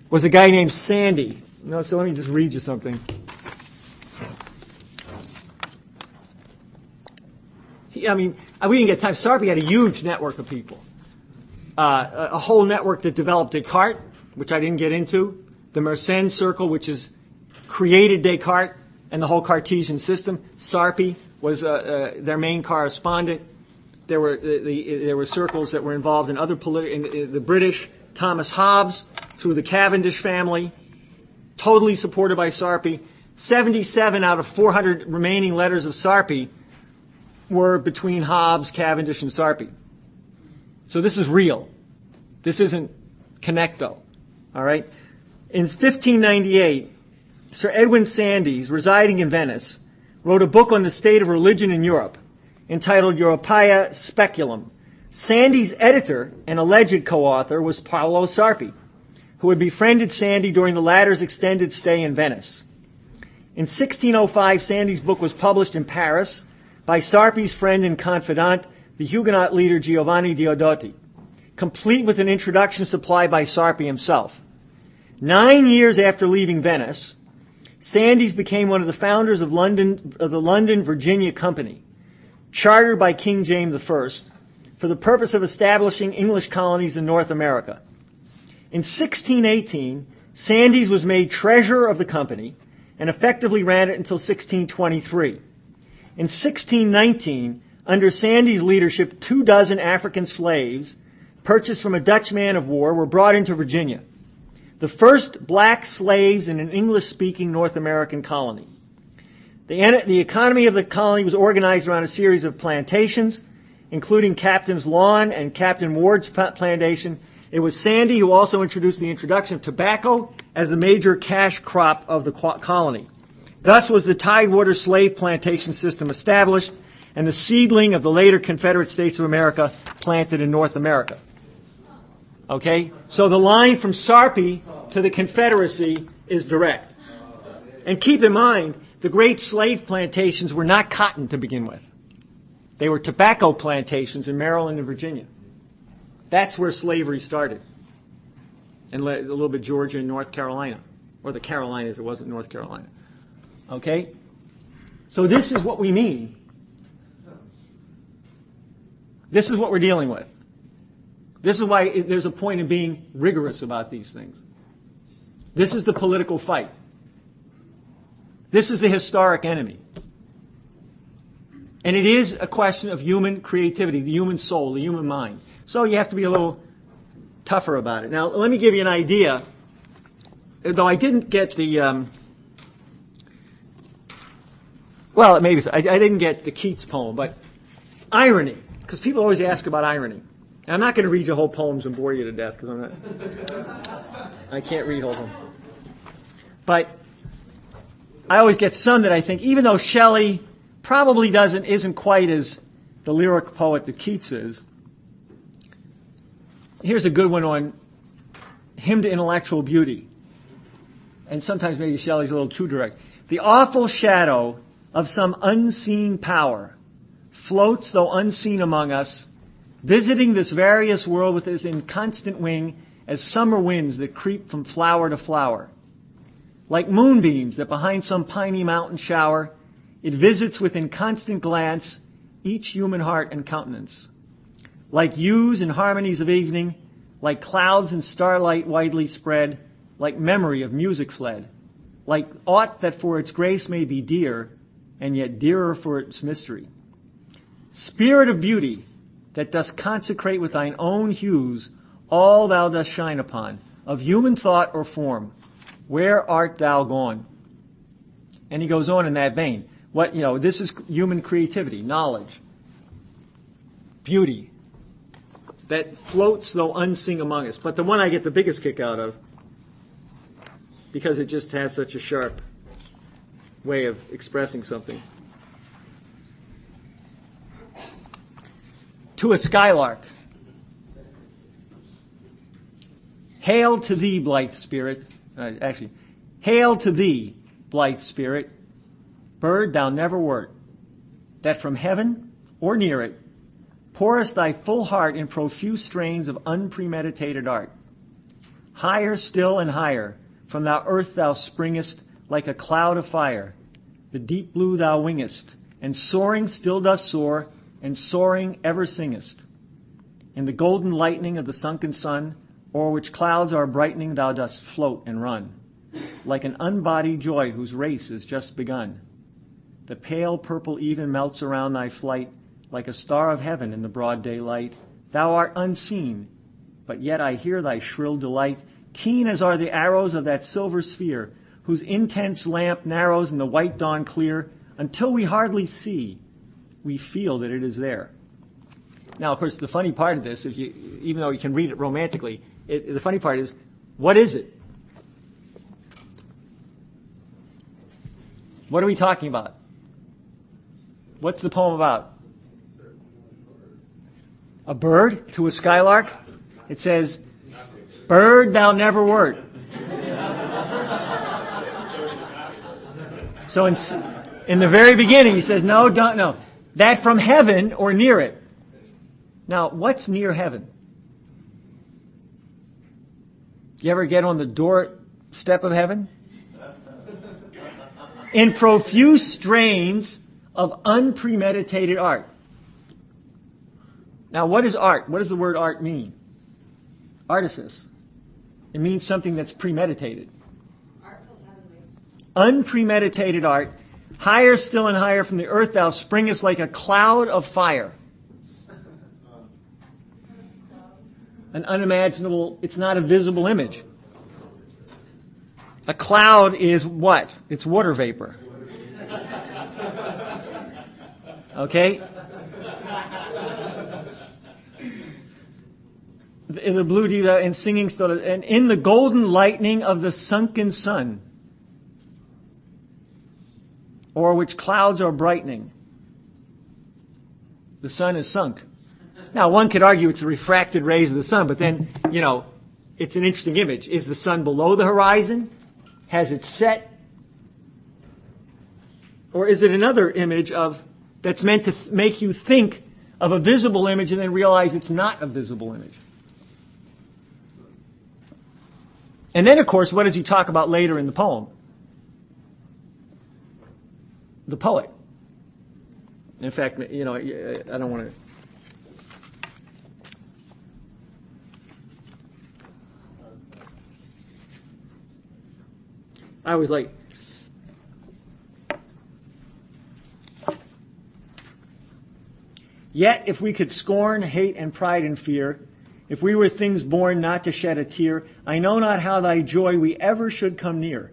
was a guy named Sandy. So let me just read you something. We didn't get time. Sarpi had a huge network of people. A whole network that developed Descartes, which I didn't get into. The Mersenne Circle, which is created Descartes and the whole Cartesian system. Sarpi was their main correspondent. There were circles that were involved in other in the British. Thomas Hobbes, through the Cavendish family, totally supported by Sarpi. 77 out of 400 remaining letters of Sarpi were between Hobbes, Cavendish, and Sarpi. So this is real. This isn't connecto. All right? In 1598, Sir Edwin Sandys, residing in Venice, wrote a book on the state of religion in Europe, entitled Europaea Speculum. Sandy's editor and alleged co-author was Paolo Sarpi, who had befriended Sandy during the latter's extended stay in Venice. In 1605, Sandy's book was published in Paris by Sarpi's friend and confidant, the Huguenot leader Giovanni Diodati, complete with an introduction supplied by Sarpi himself. 9 years after leaving Venice, Sandys became one of the founders of the London Virginia Company, chartered by King James I for the purpose of establishing English colonies in North America. In 1618, Sandys was made treasurer of the company and effectively ran it until 1623. In 1619, under Sandys' leadership, 24 African slaves purchased from a Dutch man of war were brought into Virginia, the first black slaves in an English-speaking North American colony. The economy of the colony was organized around a series of plantations, including Captain's Lawn and Captain Ward's plantation. It was Sandy who also introduced the introduction of tobacco as the major cash crop of the colony. Thus was the Tidewater slave plantation system established and the seedling of the later Confederate States of America planted in North America. Okay? So the line from Sarpi to the Confederacy is direct. And keep in mind, the great slave plantations were not cotton to begin with. They were tobacco plantations in Maryland and Virginia. That's where slavery started. And a little bit Georgia and North Carolina. Or the Carolinas, it wasn't North Carolina. Okay? So this is what we mean. This is what we're dealing with. This is why there's a point in being rigorous about these things. This is the political fight. This is the historic enemy. And it is a question of human creativity, the human soul, the human mind. So you have to be a little tougher about it. Now, let me give you an idea. Though I didn't get the, I didn't get the Keats poem, but irony, because people always ask about irony. And I'm not going to read you whole poems and bore you to death, because I can't read whole poems. But I always get some that I think, even though Shelley probably isn't quite as the lyric poet that Keats is. Here's a good one on hymn to intellectual beauty. And sometimes maybe Shelley's a little too direct. The awful shadow of some unseen power floats, though unseen among us, visiting this various world with his inconstant wing as summer winds that creep from flower to flower. Like moonbeams that behind some piney mountain shower, it visits with inconstant glance each human heart and countenance. Like hues and harmonies of evening, like clouds and starlight widely spread, like memory of music fled, like aught that for its grace may be dear, and yet dearer for its mystery. Spirit of beauty, that dost consecrate with thine own hues all thou dost shine upon, of human thought or form, where art thou gone? And he goes on in that vein. This is human creativity, knowledge, beauty, that floats though unseen among us. But the one I get the biggest kick out of, because it just has such a sharp way of expressing something. To a skylark. Hail to thee, blithe spirit. Hail to thee, blithe spirit, bird thou never wert, that from heaven or near it pourest thy full heart in profuse strains of unpremeditated art. Higher still and higher, from thou earth thou springest like a cloud of fire. The deep blue thou wingest, and soaring still dost soar, and soaring ever singest. In the golden lightning of the sunken sun, o'er which clouds are brightening, thou dost float and run, like an unbodied joy whose race is just begun. The pale purple even melts around thy flight, like a star of heaven in the broad daylight. Thou art unseen, but yet I hear thy shrill delight, keen as are the arrows of that silver sphere, whose intense lamp narrows in the white dawn clear, until we hardly see, we feel that it is there. Now, of course, the funny part of this, even though you can read it romantically, the funny part is, what is it? What are we talking about? What's the poem about? A bird to a skylark? It says, bird thou never wert. So in the very beginning, he says, no, don't, no. That from heaven or near it. Now, what's near heaven? You ever get on the doorstep of heaven? In profuse strains of unpremeditated art. Now, what is art? What does the word art mean? Artifice. It means something that's premeditated. Artful heavenly. Unpremeditated art. Higher still and higher from the earth thou springest like a cloud of fire. An unimaginable, it's not a visible image. A cloud is what? It's water vapor. Okay? In the blue deep and singing still, and in the golden lightning of the sunken sun, or which clouds are brightening. The sun is sunk. Now, one could argue it's the refracted rays of the sun, but then, it's an interesting image. Is the sun below the horizon? Has it set? Or is it another image that's meant to make you think of a visible image and then realize it's not a visible image? And then, of course, what does he talk about later in the poem? The poet. In fact, I don't want to. I was like, yet if we could scorn, hate, and pride and fear, if we were things born not to shed a tear, I know not how thy joy we ever should come near.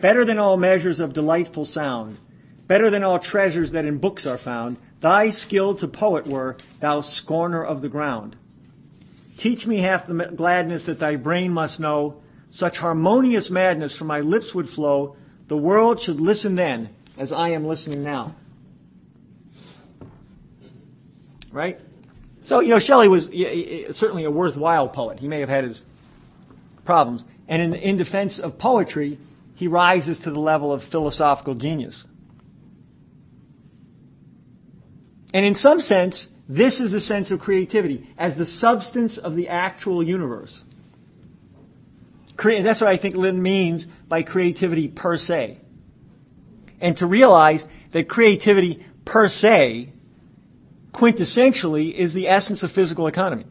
Better than all measures of delightful sound, better than all treasures that in books are found, thy skill to poet were, thou scorner of the ground. Teach me half the gladness that thy brain must know, such harmonious madness from my lips would flow, the world should listen then, as I am listening now. Right? So, Shelley was certainly a worthwhile poet. He may have had his problems. And in defense of poetry, he rises to the level of philosophical genius. And in some sense, this is the sense of creativity, as the substance of the actual universe. That's what I think Lynn means by creativity per se. And to realize that creativity per se, quintessentially, is the essence of physical economy.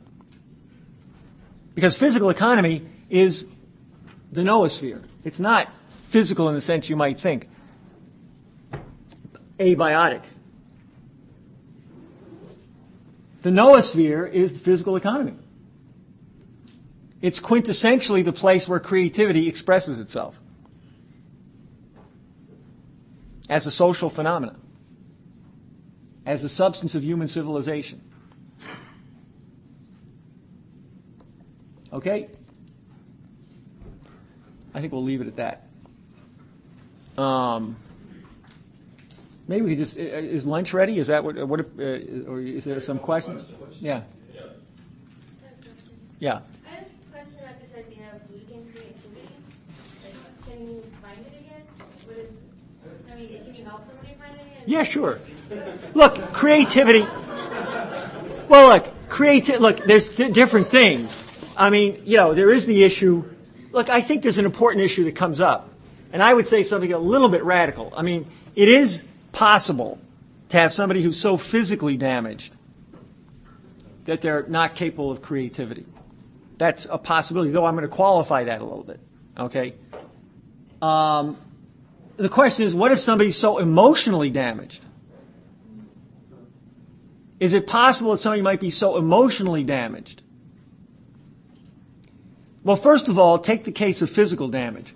Because physical economy is the noosphere. It's not physical in the sense you might think. Abiotic. The noosphere is the physical economy. It's quintessentially the place where creativity expresses itself as a social phenomenon, as the substance of human civilization. Okay? I think we'll leave it at that. Maybe we could just, is lunch ready? Is that what if, or is there some questions? Yeah. Yeah. I have a question about this idea of losing creativity. Like, can you find it again? Can you help somebody find it again? Yeah, sure. Look, creativity. Well, look, there's different things. There is the issue. Look, I think there's an important issue that comes up. And I would say something a little bit radical. It is possible to have somebody who's so physically damaged that they're not capable of creativity. That's a possibility, though I'm going to qualify that a little bit. Okay? The question is, what if somebody's so emotionally damaged? Is it possible that somebody might be so emotionally damaged? Well, first of all, take the case of physical damage.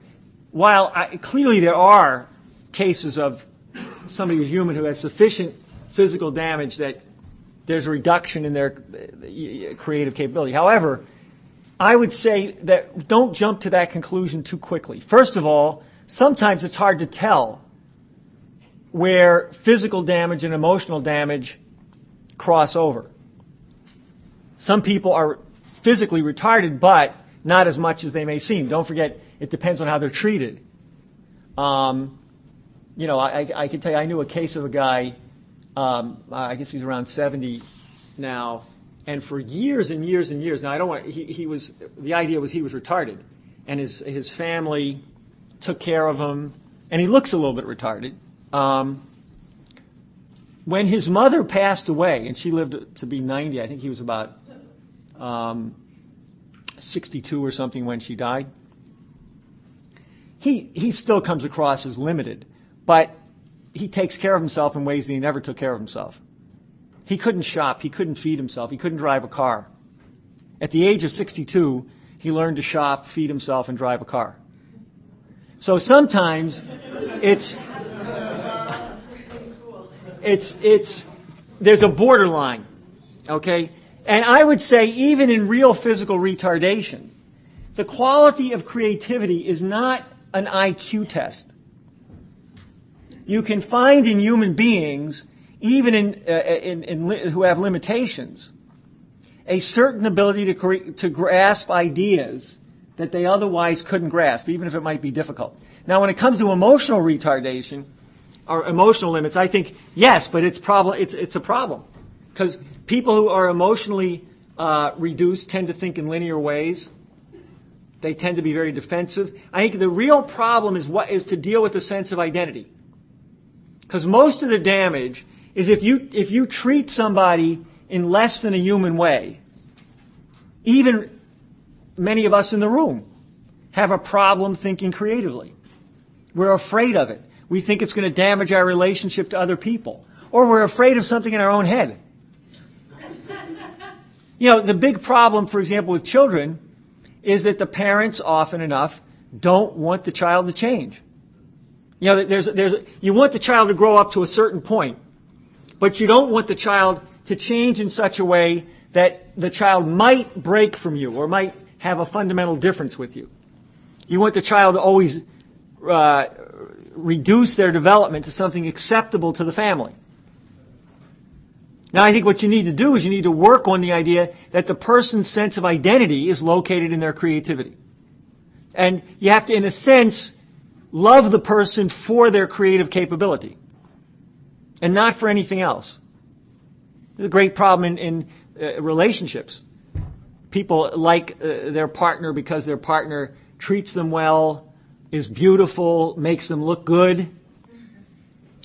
While clearly there are cases of somebody who's human who has sufficient physical damage that there's a reduction in their creative capability. However, I would say that don't jump to that conclusion too quickly. First of all, sometimes it's hard to tell where physical damage and emotional damage cross over. Some people are physically retarded, but not as much as they may seem. Don't forget, it depends on how they're treated. I can tell you, I knew a case of a guy, I guess he's around 70 now, and for years and years and years, now I don't want, the idea was he was retarded, and his family took care of him, and he looks a little bit retarded. When his mother passed away, and she lived to be 90, I think he was about 62 or something when she died, he still comes across as limited, but he takes care of himself in ways that he never took care of himself. He couldn't shop, he couldn't feed himself, he couldn't drive a car. At the age of 62, he learned to shop, feed himself, and drive a car. So sometimes there's a borderline, okay? And I would say even in real physical retardation, the quality of creativity is not an IQ test. You can find in human beings, even who have limitations, a certain ability to grasp ideas that they otherwise couldn't grasp, even if it might be difficult. Now, when it comes to emotional retardation or emotional limits, I think yes, but it's a problem because people who are emotionally reduced tend to think in linear ways. They tend to be very defensive. I think the real problem is to deal with the sense of identity. Because most of the damage is if you treat somebody in less than a human way, even many of us in the room have a problem thinking creatively. We're afraid of it. We think it's going to damage our relationship to other people. Or we're afraid of something in our own head. The big problem, for example, with children is that the parents often enough don't want the child to change. You want the child to grow up to a certain point, but you don't want the child to change in such a way that the child might break from you or might have a fundamental difference with you. You want the child to always reduce their development to something acceptable to the family. Now, I think what you need to do is you need to work on the idea that the person's sense of identity is located in their creativity. And you have to, in a sense, love the person for their creative capability and not for anything else. There's a great problem in relationships. People like their partner because their partner treats them well, is beautiful, makes them look good,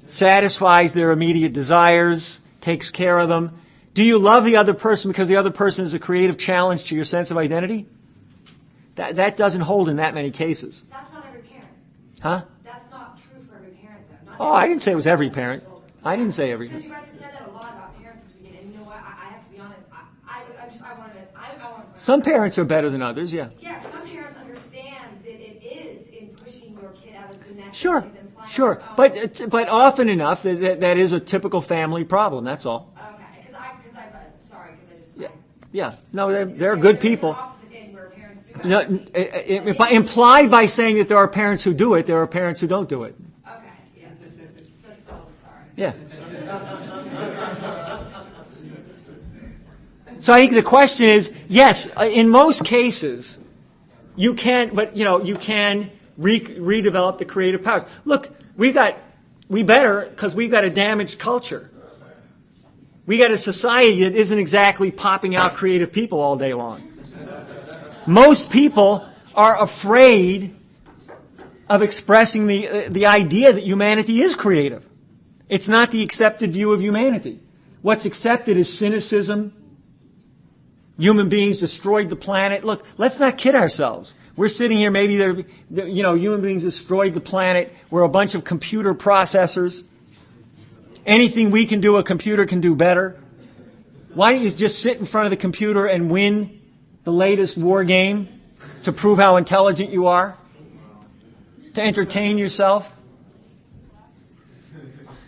satisfies their immediate desires, takes care of them. Do you love the other person because the other person is a creative challenge to your sense of identity? That doesn't hold in that many cases. That's not every parent. Huh? That's not true for every parent, though. Oh, I didn't say it was every parent. I didn't say every. Because you guys have said that a lot about parents this weekend, and you know what? I have to be honest. I want to. Some parents are better than others, yeah. Yeah, some parents understand that it is in pushing your kid out of the nest. Sure, and them flying sure. out. But often enough, that is a typical family problem, that's all. Okay, because I just. Yeah. No, they're good people. There's an opposite end where parents do that. No, implied by saying that there are parents who do it, there are parents who don't do it. Okay, yeah. That's all. Sorry. Yeah. So I think the question is, yes, in most cases, you can redevelop the creative powers. Look, we better because we've got a damaged culture. We got a society that isn't exactly popping out creative people all day long. Most people are afraid of expressing the idea that humanity is creative. It's not the accepted view of humanity. What's accepted is cynicism. Human beings destroyed the planet. Look, let's not kid ourselves. We're sitting here, maybe human beings destroyed the planet. We're a bunch of computer processors. Anything we can do, a computer can do better. Why don't you just sit in front of the computer and win the latest war game to prove how intelligent you are? To entertain yourself?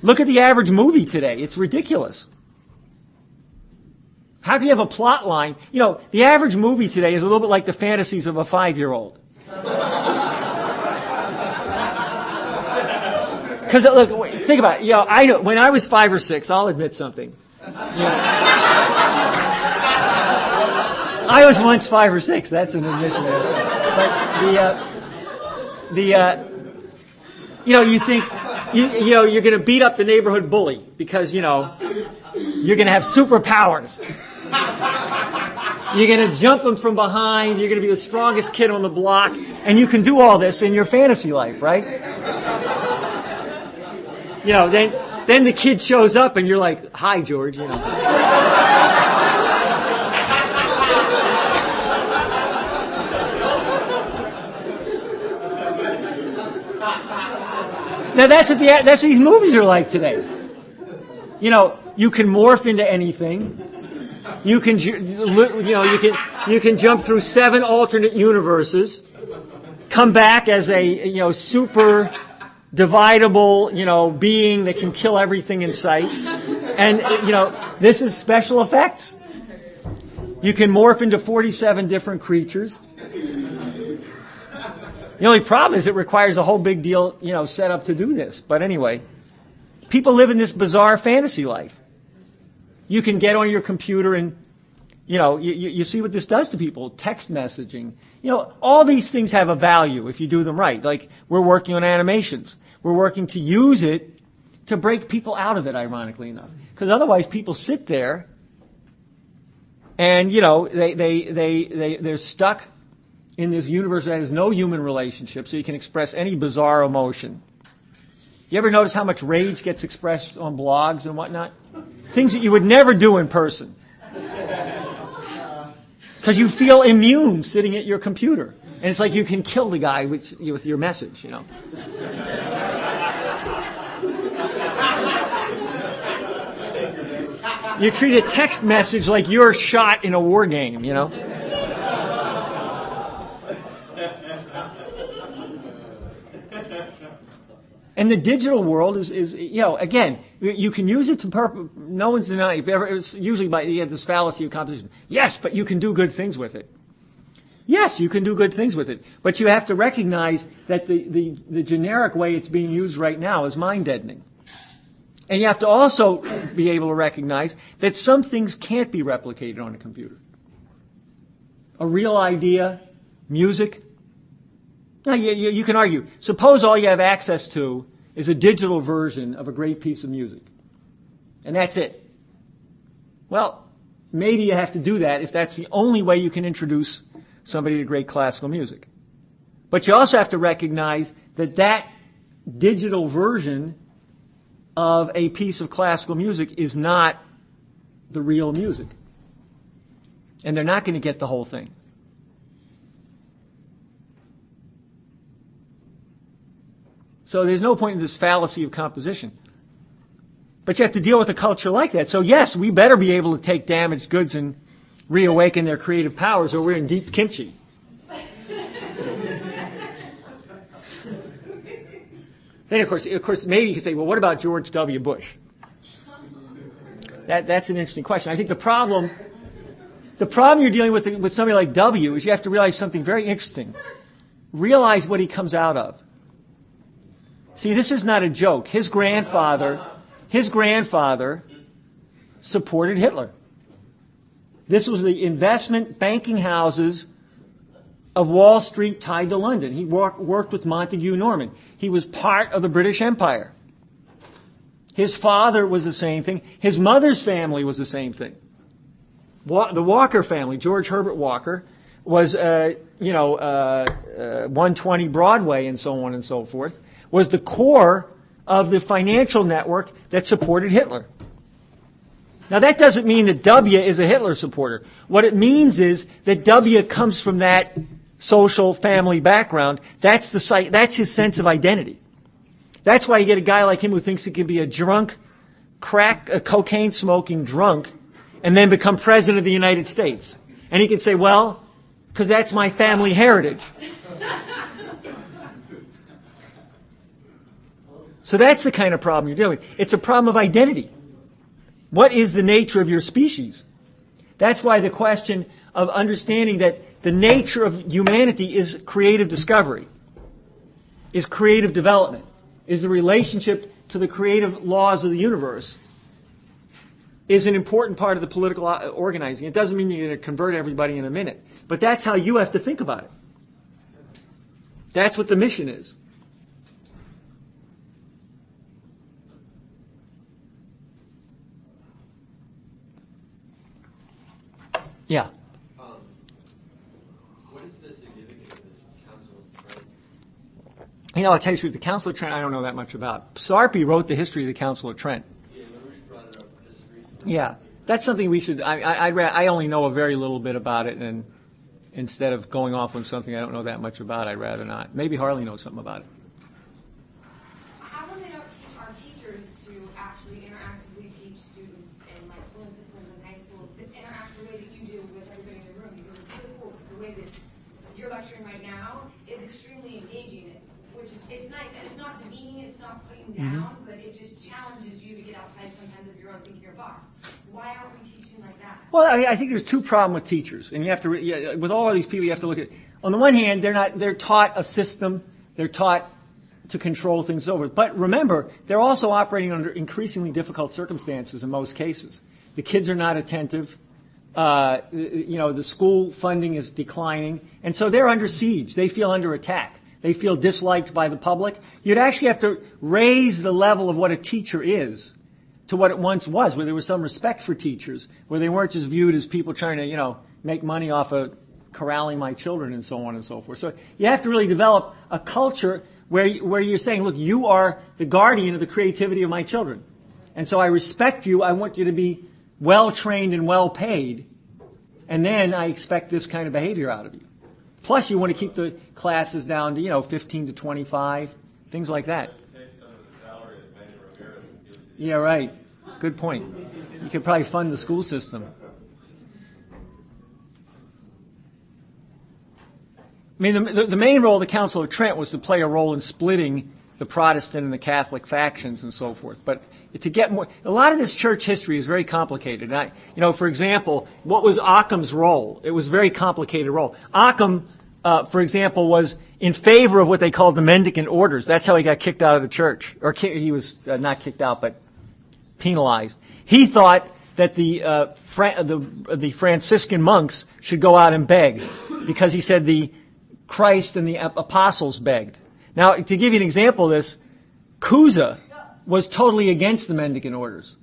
Look at the average movie today. It's ridiculous. How can you have a plot line? The average movie today is a little bit like the fantasies of a 5-year-old. Because look, think about it. I know when I was 5 or 6, I'll admit something. I was once 5 or 6. That's an admission. But you think you're going to beat up the neighborhood bully because, you're going to have superpowers. You're going to jump them from behind. You're going to be the strongest kid on the block. And you can do all this in your fantasy life, right? Then the kid shows up and you're like, hi, George, Now that's what these movies are like today. You can morph into anything. You can jump through 7 alternate universes, come back as a super dividable being that can kill everything in sight, and this is special effects. You can morph into 47 different creatures. The only problem is it requires a whole big deal, setup to do this. But anyway, people live in this bizarre fantasy life. You can get on your computer and, you see what this does to people. Text messaging. All these things have a value if you do them right. Like, we're working on animations. We're working to use it to break people out of it, ironically enough. Because otherwise people sit there and, they're stuck in this universe that has no human relationship, so you can express any bizarre emotion. You ever notice how much rage gets expressed on blogs and whatnot? Things that you would never do in person. Because you feel immune sitting at your computer. And it's like you can kill the guy with your message, You treat a text message like you're shot in a war game, And the digital world is again, you can use it to no one's denying. It's usually you have this fallacy of composition. Yes, but you can do good things with it. Yes, you can do good things with it. But you have to recognize that the generic way it's being used right now is mind deadening. And you have to also be able to recognize that some things can't be replicated on a computer. A real idea, music. Now, you can argue. Suppose all you have access to is a digital version of a great piece of music. And that's it. Well, maybe you have to do that if that's the only way you can introduce somebody to great classical music. But you also have to recognize that digital version of a piece of classical music is not the real music. And they're not going to get the whole thing. So there's no point in this fallacy of composition. But you have to deal with a culture like that. So yes, we better be able to take damaged goods and reawaken their creative powers, or we're in deep kimchi. Then, of course, maybe you could say, well, what about George W. Bush? That's an interesting question. I think the problem you're dealing with somebody like W is you have to realize something very interesting. Realize what he comes out of. See, this is not a joke. His grandfather supported Hitler. This was the investment banking houses of Wall Street tied to London. He worked with Montague Norman. He was part of the British Empire. His father was the same thing. His mother's family was the same thing. The Walker family, George Herbert Walker, was 120 Broadway and so on and so forth, was the core of the financial network that supported Hitler. Now that doesn't mean that W is a Hitler supporter. What it means is that W comes from that social family background. That's his sense of identity. That's why you get a guy like him who thinks he can be a drunk, cocaine smoking drunk, and then become president of the United States. And he can say, well, because that's my family heritage. So that's the kind of problem you're dealing with. It's a problem of identity. What is the nature of your species? That's why the question of understanding that the nature of humanity is creative discovery, is creative development, is the relationship to the creative laws of the universe, is an important part of the political organizing. It doesn't mean you're going to convert everybody in a minute, but that's how you have to think about it. That's what the mission is. Yeah. What is the significance of this Council of Trent? I'll tell you the truth, the Council of Trent I don't know that much about. Sarpi wrote the history of the Council of Trent. Yeah, LaRouche brought it up just recently. Yeah. That's something we should, I only know a very little bit about it, and instead of going off on something I don't know that much about, I'd rather not. Maybe Harley knows something about it. How come they don't teach our teachers to actually interactively teach students in like schooling systems and high schools to interact the way that you do with everybody in the room? Because it's really cool. The way that you're lecturing right now is extremely engaging, which is, it's nice. And it's not demeaning, it's not putting down, but it just challenges you to get outside sometimes of your own thinking your box. Why aren't we teaching like that? Well, I think there's two problems with teachers, and you have to, with all of these people, you have to look at. On the one hand, they're taught a system, they're taught to control things over. But remember, they're also operating under increasingly difficult circumstances in most cases. The kids are not attentive. The school funding is declining, and so they're under siege. They feel under attack. They feel disliked by the public. You'd actually have to raise the level of what a teacher is to what it once was, where there was some respect for teachers, where they weren't just viewed as people trying to, make money off of corralling my children and so on and so forth. So you have to really develop a culture where you're saying, look, you are the guardian of the creativity of my children. And so I respect you. I want you to be well-trained and well-paid. And then I expect this kind of behavior out of you. Plus, you want to keep the classes down to, 15 to 25, things like that. Yeah, right. Good point. You could probably fund the school system. I mean, the main role of the Council of Trent was to play a role in splitting the Protestant and the Catholic factions and so forth. But to get more, a lot of this church history is very complicated. For example, what was Occam's role? It was a very complicated role. Occam, for example, was in favor of what they called the mendicant orders. That's how he got kicked out of the church. Or he was not kicked out, but penalized. He thought that the Franciscan monks should go out and beg, because he said the Christ and the apostles begged. Now, to give you an example of this, Cusa was totally against the mendicant orders,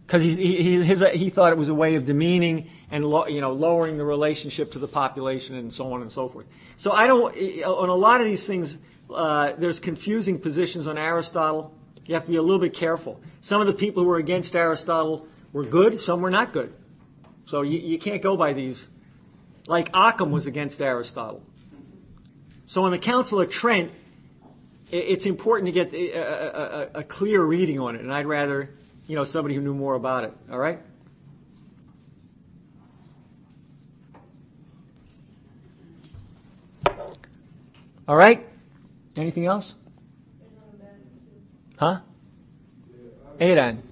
because he thought it was a way of demeaning and lowering the relationship to the population and so on and so forth. So on a lot of these things, there's confusing positions on Aristotle. You have to be a little bit careful. Some of the people who were against Aristotle were good, some were not good. So you can't go by these. Like Occam was against Aristotle. So in the Council of Trent, it's important to get a clear reading on it, and I'd rather, somebody who knew more about it. All right? All right? Anything else? Huh? Aidan.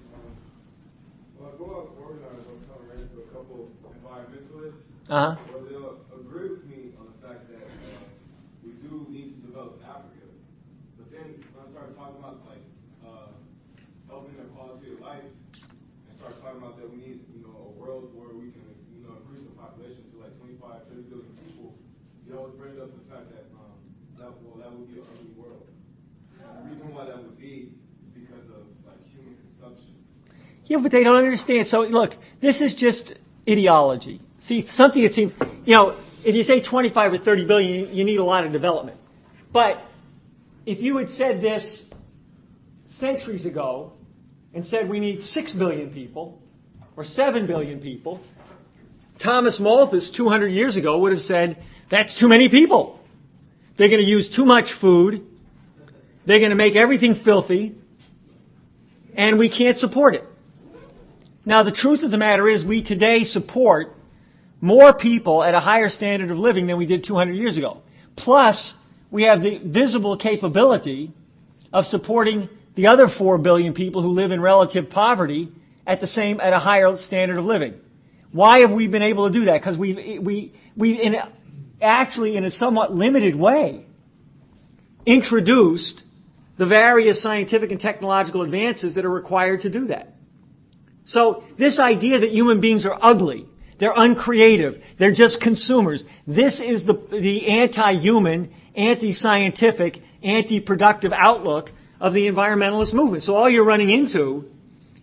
Well, I go out organized, I'm kind of ran into a couple environmentalists. Uh-huh. Well, they'll agree with me on the fact that we do need to develop Africa. But then when I started talking about helping their quality of life, and start talking about that we need, a world where we can, increase the population to like 25, 30 billion people, they always bring up the fact that that would be an ugly world. The reason why that would be is because of human consumption. Yeah, but they don't understand. So look, this is just ideology. See, something that seems, if you say 25 or 30 billion, you need a lot of development. But if you had said this centuries ago and said we need 6 billion people or 7 billion people, Thomas Malthus 200 years ago would have said, that's too many people. They're going to use too much food. They're going to make everything filthy. And we can't support it. Now, the truth of the matter is we today support more people at a higher standard of living than we did 200 years ago. Plus, we have the visible capability of supporting the other 4 billion people who live in relative poverty at a higher standard of living. Why have we been able to do that? Because we actually, in a somewhat limited way, introduced the various scientific and technological advances that are required to do that. So this idea that human beings are ugly, they're uncreative, they're just consumers, this is the anti-human, anti-scientific, anti-productive outlook of the environmentalist movement. So all you're running into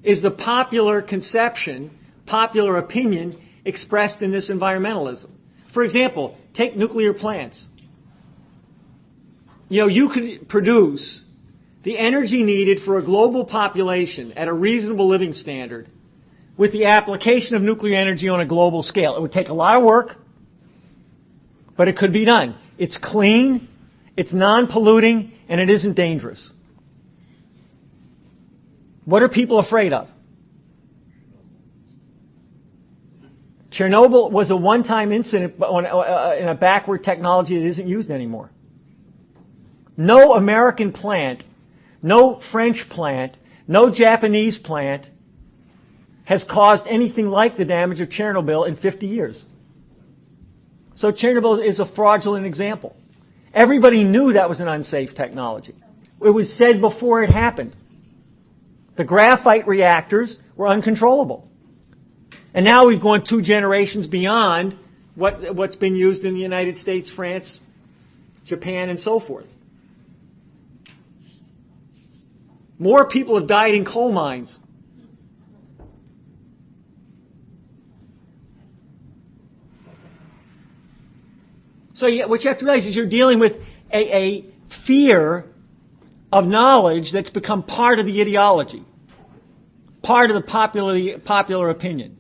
is the popular conception, popular opinion, expressed in this environmentalism. For example, take nuclear plants. You could produce the energy needed for a global population at a reasonable living standard with the application of nuclear energy on a global scale. It would take a lot of work, but it could be done. It's clean, it's non-polluting, and it isn't dangerous. What are people afraid of? Chernobyl was a one-time incident in a backward technology that isn't used anymore. No American plant, no French plant, no Japanese plant has caused anything like the damage of Chernobyl in 50 years. So Chernobyl is a fraudulent example. Everybody knew that was an unsafe technology. It was said before it happened. The graphite reactors were uncontrollable. And now we've gone 2 generations beyond what's been used in the United States, France, Japan, and so forth. More people have died in coal mines. So what you have to realize is you're dealing with a fear of knowledge that's become part of the ideology, part of the popular opinion.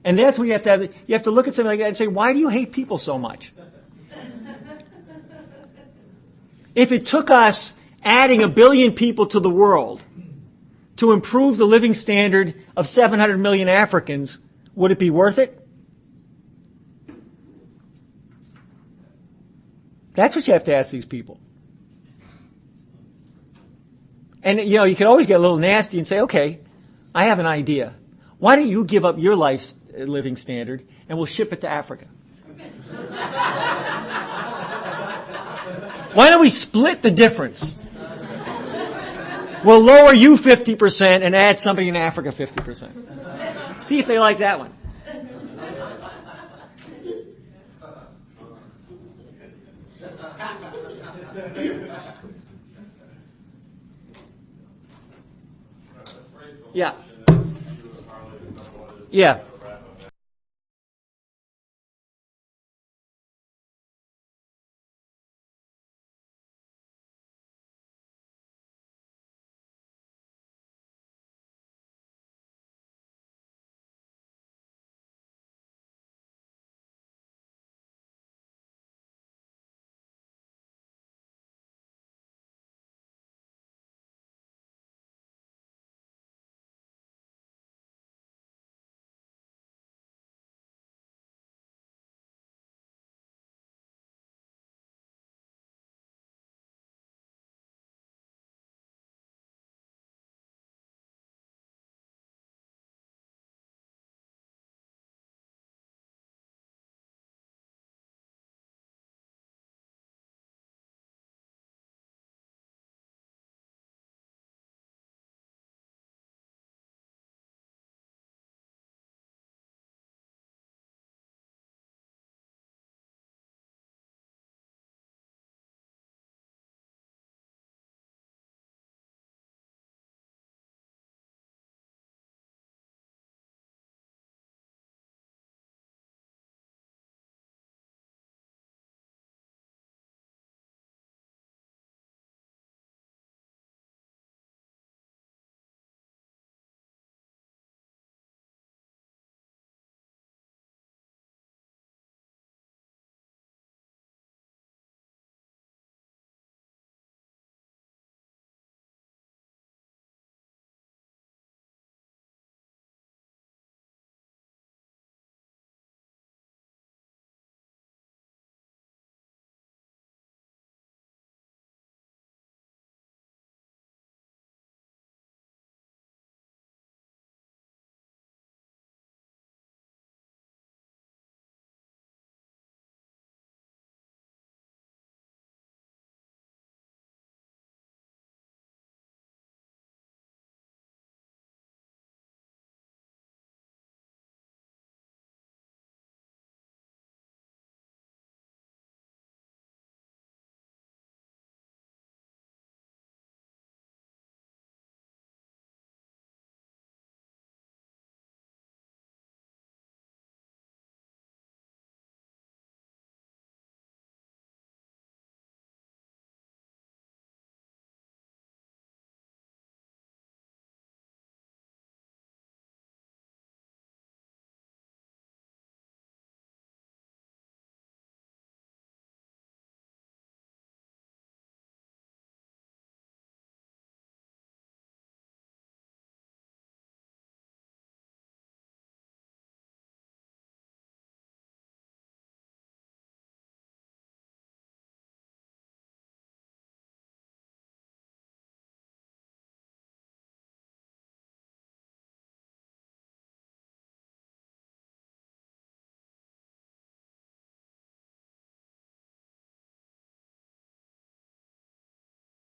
And that's what you have to have. You have to look at something like that and say, why do you hate people so much? If it took us adding 1 billion people to the world to improve the living standard of 700 million Africans, would it be worth it? That's what you have to ask these people. And, you can always get a little nasty and say, okay, I have an idea. Why don't you give up your life's living standard and we'll ship it to Africa? Why don't we split the difference? We'll lower you 50% and add somebody in Africa 50%. See if they like that one. Yeah. Yeah.